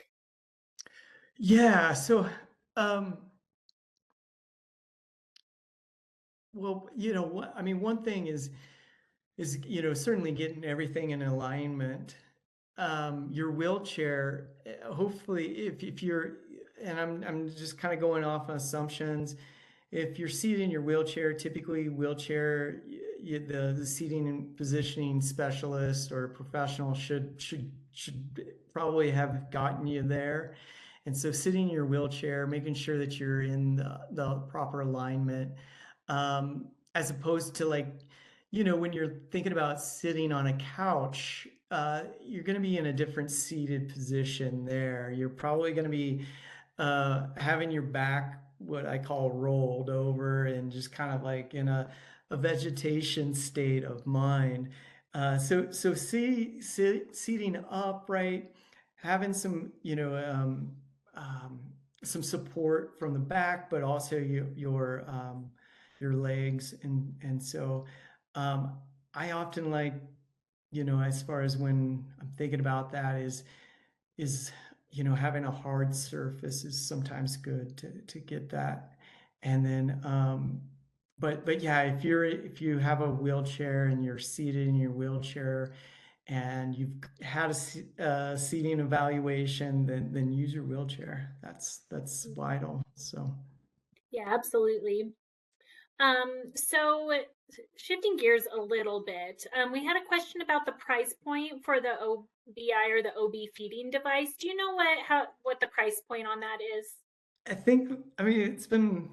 Yeah, so well, one thing is certainly getting everything in alignment. Your wheelchair, hopefully, if you're, and I'm just kind of going off on assumptions. If you're seated in your wheelchair, typically the seating and positioning specialist or professional should probably have gotten you there. And so sitting in your wheelchair, making sure that you're in the proper alignment, as opposed to like, when you're thinking about sitting on a couch, you're going to be in a different seated position there. You're probably going to be having your back, what I call rolled over, and just kind of like in a vegetation state of mind. So seating upright, having some, some support from the back, but also your legs, and so I often like, as far as when I'm thinking about that, is having a hard surface is sometimes good to get that. And then but yeah, if you have a wheelchair and you're seated in your wheelchair and you've had a seating evaluation, then use your wheelchair. That's vital. So Yeah, absolutely. So shifting gears a little bit, we had a question about the price point for the OBI or the OB feeding device. Do you know what the price point on that is? I mean, it's been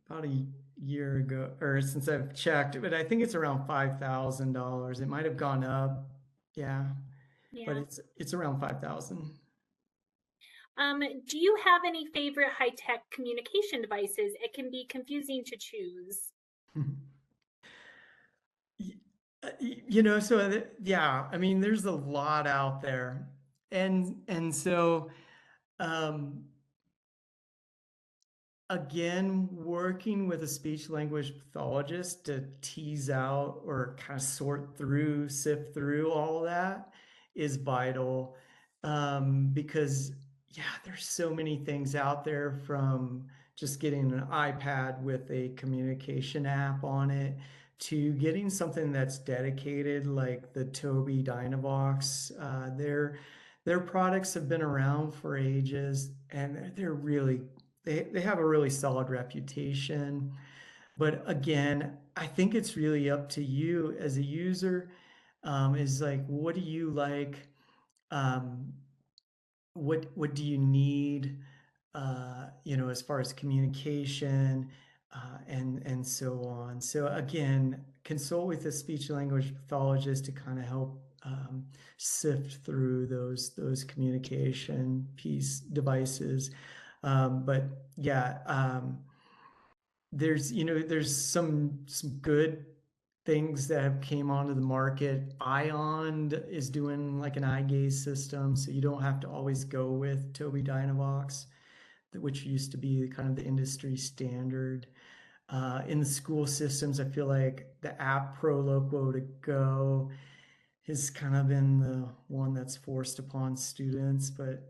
about a year ago or since I've checked, but I think it's around $5,000. It might have gone up. Yeah. But Yeah. it's around 5,000. Do you have any favorite high-tech communication devices? It can be confusing to choose. Yeah, I mean, there's a lot out there. And so um again, working with a speech language pathologist to tease out or kind of sift through all that is vital. Because yeah, there's so many things out there, from just getting an iPad with a communication app on it to getting something that's dedicated like the Tobii Dynavox. Their products have been around for ages, and they're really they have a really solid reputation. But again, I think it's really up to you as a user. Is like, what do you like? Um, what do you need? As far as communication, and so on. So again, consult with a speech language pathologist to kind of help sift through those communication piece devices. But yeah, there's some good things that have came onto the market. Ion is doing like an eye gaze system, so you don't have to always go with Tobii Dynavox, which used to be kind of the industry standard. In the school systems, I feel like the app Pro Loco to Go has kind of been the one that's forced upon students. But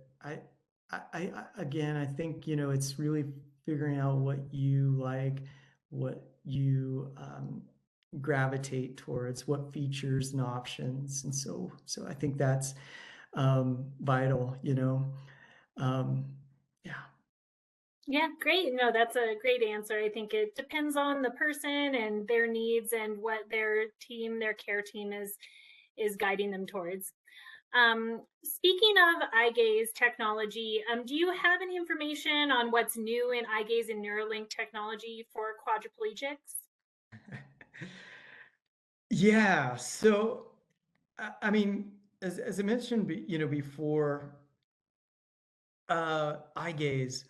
again, I think, it's really figuring out what you like, what you gravitate towards, what features and options. And so I think that's vital, um, yeah. Yeah, great. No, that's a great answer. I think it depends on the person and their needs and what their care team is guiding them towards. Speaking of eye gaze technology, do you have any information on what's new in eye gaze and Neuralink technology for quadriplegics? Yeah. So, I mean, as I mentioned, before, eye gaze.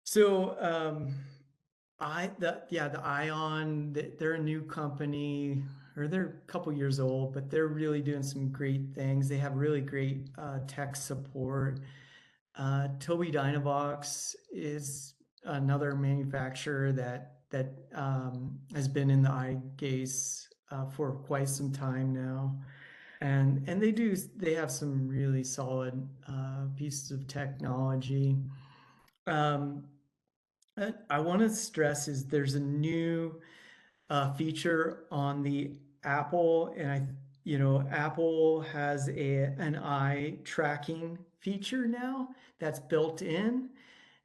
So, the Ion, they're a new company, or they're a couple years old, but they're really doing some great things. They have really great tech support. Tobii Dynavox is another manufacturer that has been in the eye gaze for quite some time now, and they have some really solid pieces of technology. Um, I want to stress is there's a new feature on the Apple, and Apple has an eye tracking feature now that's built in.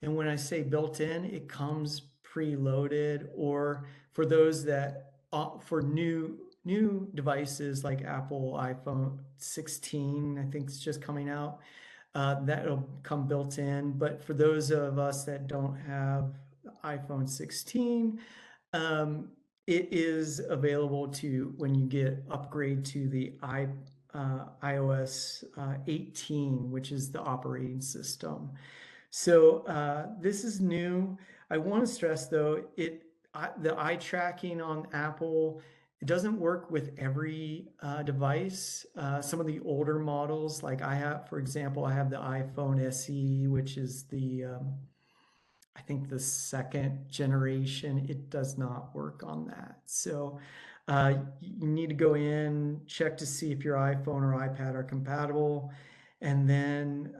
And when I say built in, it comes preloaded, or for those that for new devices like Apple iPhone 16, I think it's just coming out. That'll come built in. But for those of us that don't have iPhone 16, it is available to when you get upgrade to the iOS 18, which is the operating system. So this is new. I want to stress though, the eye tracking on Apple, it doesn't work with every device. Some of the older models, like I have, for example, I have the iPhone SE, which is I think the second generation. It does not work on that. So you need to go in, check to see if your iPhone or iPad are compatible, and then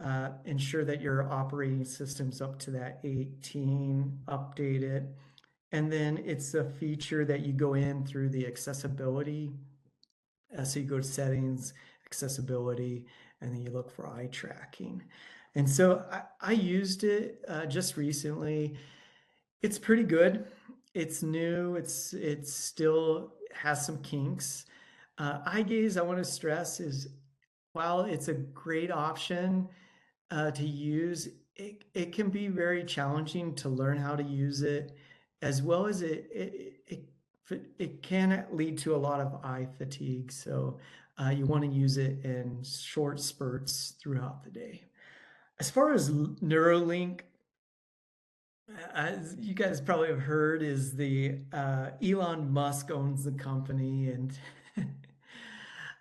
ensure that your operating system's up to that 18, update it. And then it's a feature that you go in through the accessibility. So you go to settings, accessibility, and then you look for eye tracking. And so I used it just recently. It's pretty good. It's new. It still has some kinks. Eye gaze, I want to stress, is while it's a great option to use, it can be very challenging to learn how to use it, as well as it can lead to a lot of eye fatigue. So you want to use it in short spurts throughout the day. As far as Neuralink, as you guys probably have heard, is the Elon Musk owns the company, and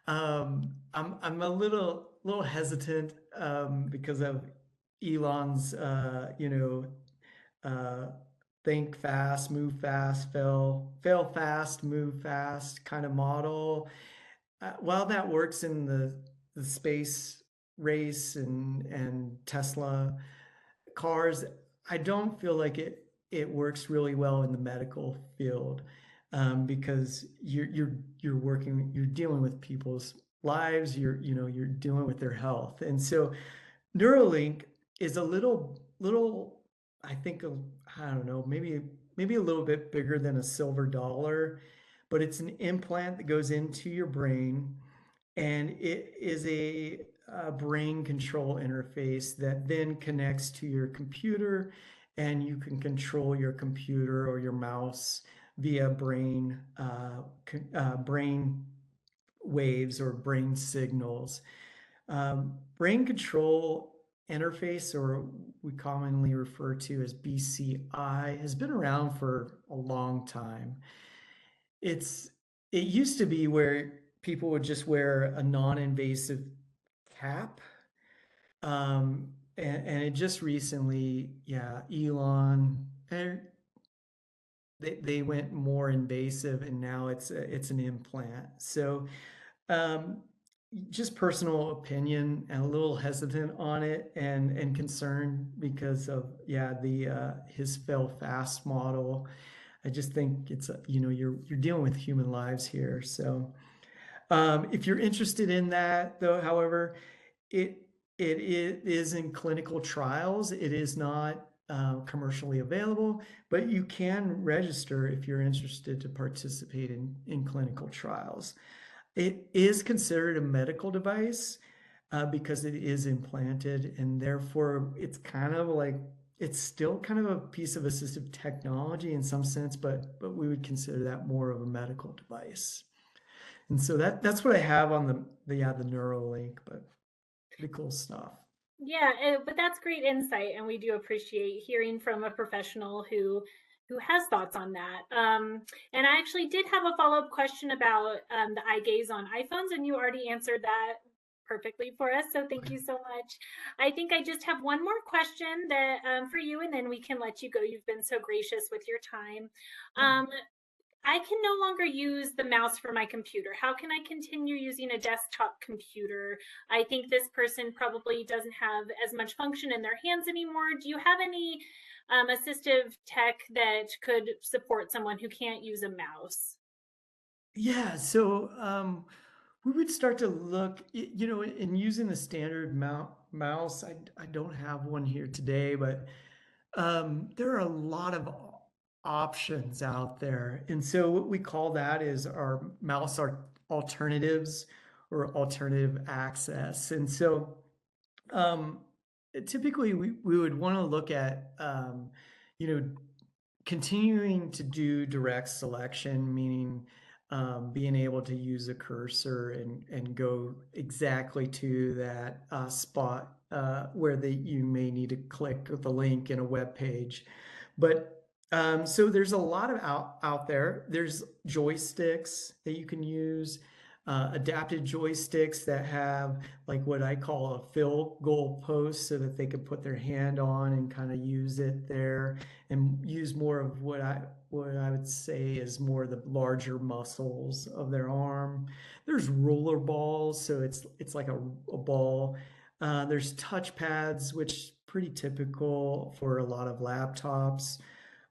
I'm a little hesitant because of Elon's think fast, move fast, fail fast, move fast kind of model. While that works in the space race and Tesla cars, I don't feel like it works really well in the medical field, because you're dealing with people's lives, you're dealing with their health. And so Neuralink is a little, I think, I don't know, maybe a little bit bigger than a silver dollar, but it's an implant that goes into your brain, and it is a brain control interface that then connects to your computer, and you can control your computer or your mouse via brain waves or brain signals. Brain control interface, or we commonly refer to as BCI, has been around for a long time. It used to be where people would just wear a non-invasive cap. And it just recently, yeah, Elon, they went more invasive, and now it's an implant. So um, just personal opinion, and a little hesitant on it, and concerned because of, yeah, the his fail fast model. I just think it's you're dealing with human lives here. So if you're interested in that, though, however, it it is in clinical trials. It is not commercially available, but you can register if you're interested to participate in clinical trials. It is considered a medical device because it is implanted, and therefore it's kind of like, it's still kind of a piece of assistive technology in some sense, but we would consider that more of a medical device. And so that's what I have on the Neuralink, but pretty cool stuff. Yeah, but that's great insight, and we do appreciate hearing from a professional who has thoughts on that. And I actually did have a follow-up question about the eye gaze on iPhones, and you already answered that perfectly for us. So thank you so much. I think I just have one more question that for you, and then we can let you go. You've been so gracious with your time. I can no longer use the mouse for my computer. How can I continue using a desktop computer? I think this person probably doesn't have as much function in their hands anymore. Do you have any assistive tech that could support someone who can't use a mouse? Yeah, so we would start to look, in using the standard mouse. I don't have one here today, but there are a lot of options out there. And so what we call that is our mouse alternatives, or alternative access. And so typically we would want to look at, you know, continuing to do direct selection, meaning being able to use a cursor and go exactly to that spot where you may need to click the link in a web page. But so there's a lot of out there. There's joysticks that you can use, adapted joysticks that have like what I call a fill goal post, so that they could put their hand on and kind of use it there and use more of what I would say is more the larger muscles of their arm. There's roller balls, so it's like a ball. There's touch pads, which pretty typical for a lot of laptops,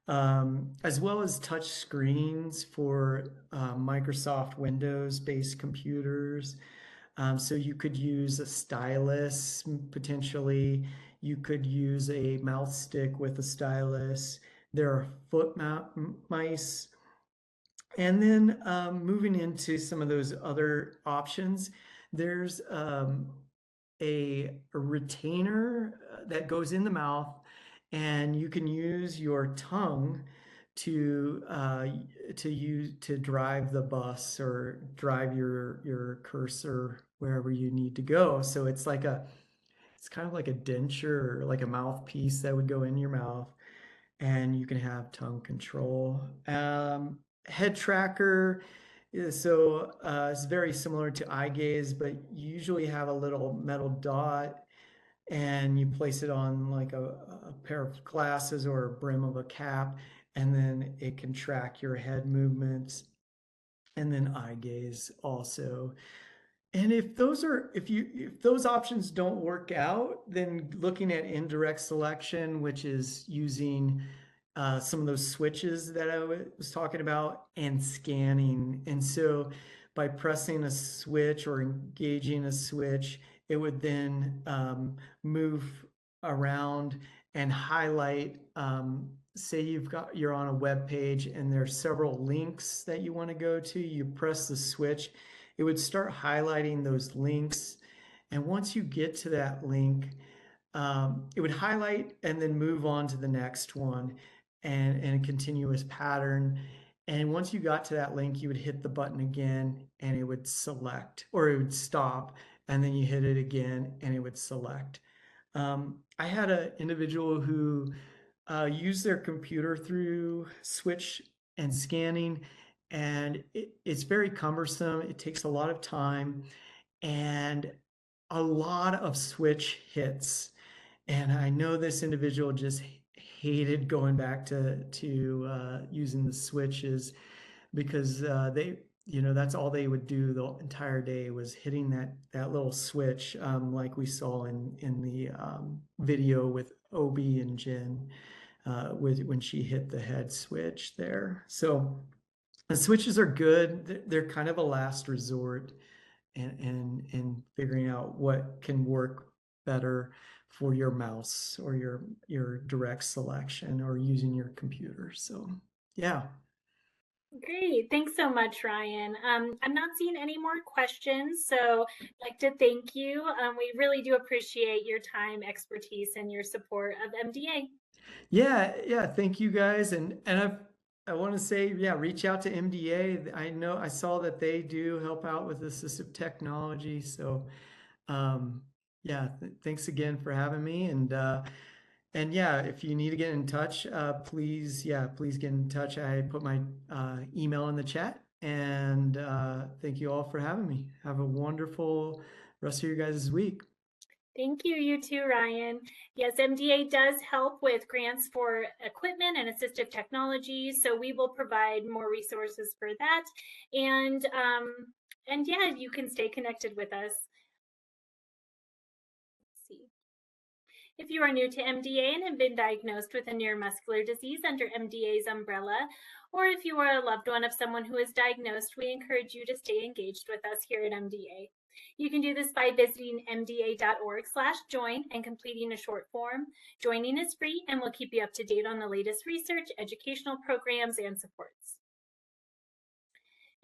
as well as touch screens for Microsoft Windows-based computers. So you could use a stylus potentially. You could use a mouse stick with a stylus. There are foot mice. And then moving into some of those other options, there's a retainer that goes in the mouth, and you can use your tongue to drive the bus or drive your cursor wherever you need to go. So it's kind of like a denture, or like a mouthpiece that would go in your mouth, and you can have tongue control. Head tracker. So it's very similar to eye gaze, but you usually have a little metal dot, and you place it on like a pair of glasses or a brim of a cap, and then it can track your head movements, and then eye gaze also. And if those options don't work out, then looking at indirect selection, which is using some of those switches that I was talking about, and scanning. And so by pressing a switch or engaging a switch, it would then move around and highlight. Say you're on a web page and there's several links that you want to go to. You press the switch, it would start highlighting those links. And once you get to that link, it would highlight and then move on to the next one, and in a continuous pattern. And once you got to that link, you would hit the button again and it would select, or it would stop, and then you hit it again and it would select. I had an individual who used their computer through switch and scanning, and it's very cumbersome. It takes a lot of time and a lot of switch hits. And I know this individual just hated going back to using the switches, because that's all they would do the entire day, was hitting that little switch, like we saw in the video with Obi and Jen, when she hit the head switch there. So the switches are good. They're kind of a last resort, and figuring out what can work better for your mouse or your direct selection or using your computer. So yeah. Great. Thanks so much, Ryan. I'm not seeing any more questions, so I'd like to thank you. We really do appreciate your time, expertise, and your support of MDA. Yeah. Thank you guys. And I want to say, reach out to MDA. I saw that they do help out with assistive technology. So thanks again for having me. And if you need to get in touch, please get in touch. I put my email in the chat, and thank you all for having me. Have a wonderful rest of your guys' week. Thank you. You too, Ryan. Yes, MDA does help with grants for equipment and assistive technology, so we will provide more resources for that. And you can stay connected with us. Let's see. If you are new to MDA and have been diagnosed with a neuromuscular disease under MDA's umbrella, or if you are a loved one of someone who is diagnosed, we encourage you to stay engaged with us here at MDA. You can do this by visiting mda.org/join and completing a short form. Joining is free, and we'll keep you up to date on the latest research, educational programs, and supports.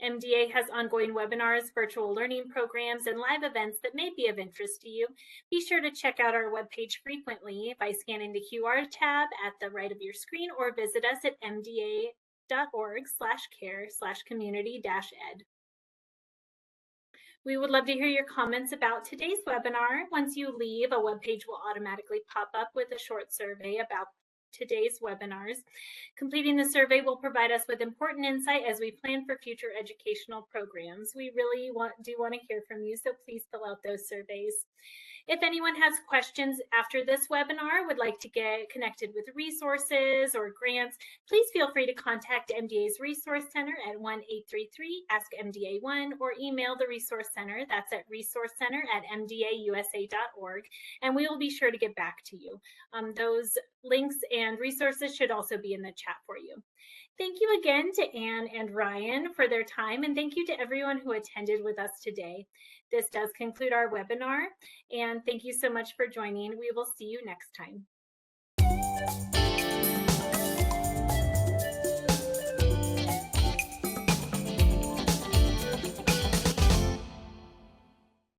MDA has ongoing webinars, virtual learning programs, and live events that may be of interest to you. Be sure to check out our webpage frequently by scanning the QR tab at the right of your screen, or visit us at mda.org/events. usa.org/care/community-ed. We would love to hear your comments about today's webinar. Once you leave, a webpage will automatically pop up with a short survey about today's webinars. Completing the survey will provide us with important insight as we plan for future educational programs. We really do want to hear from you, so please fill out those surveys. If anyone has questions after this webinar, would like to get connected with resources or grants, please feel free to contact MDA's Resource Center at 1-833-ASK-MDA1 or email the Resource Center, that's at resourcecenter@mdausa.org, and we will be sure to get back to you. Those links and resources should also be in the chat for you. Thank you again to Anne and Ryan for their time, and thank you to everyone who attended with us today. This does conclude our webinar, and thank you so much for joining. We will see you next time.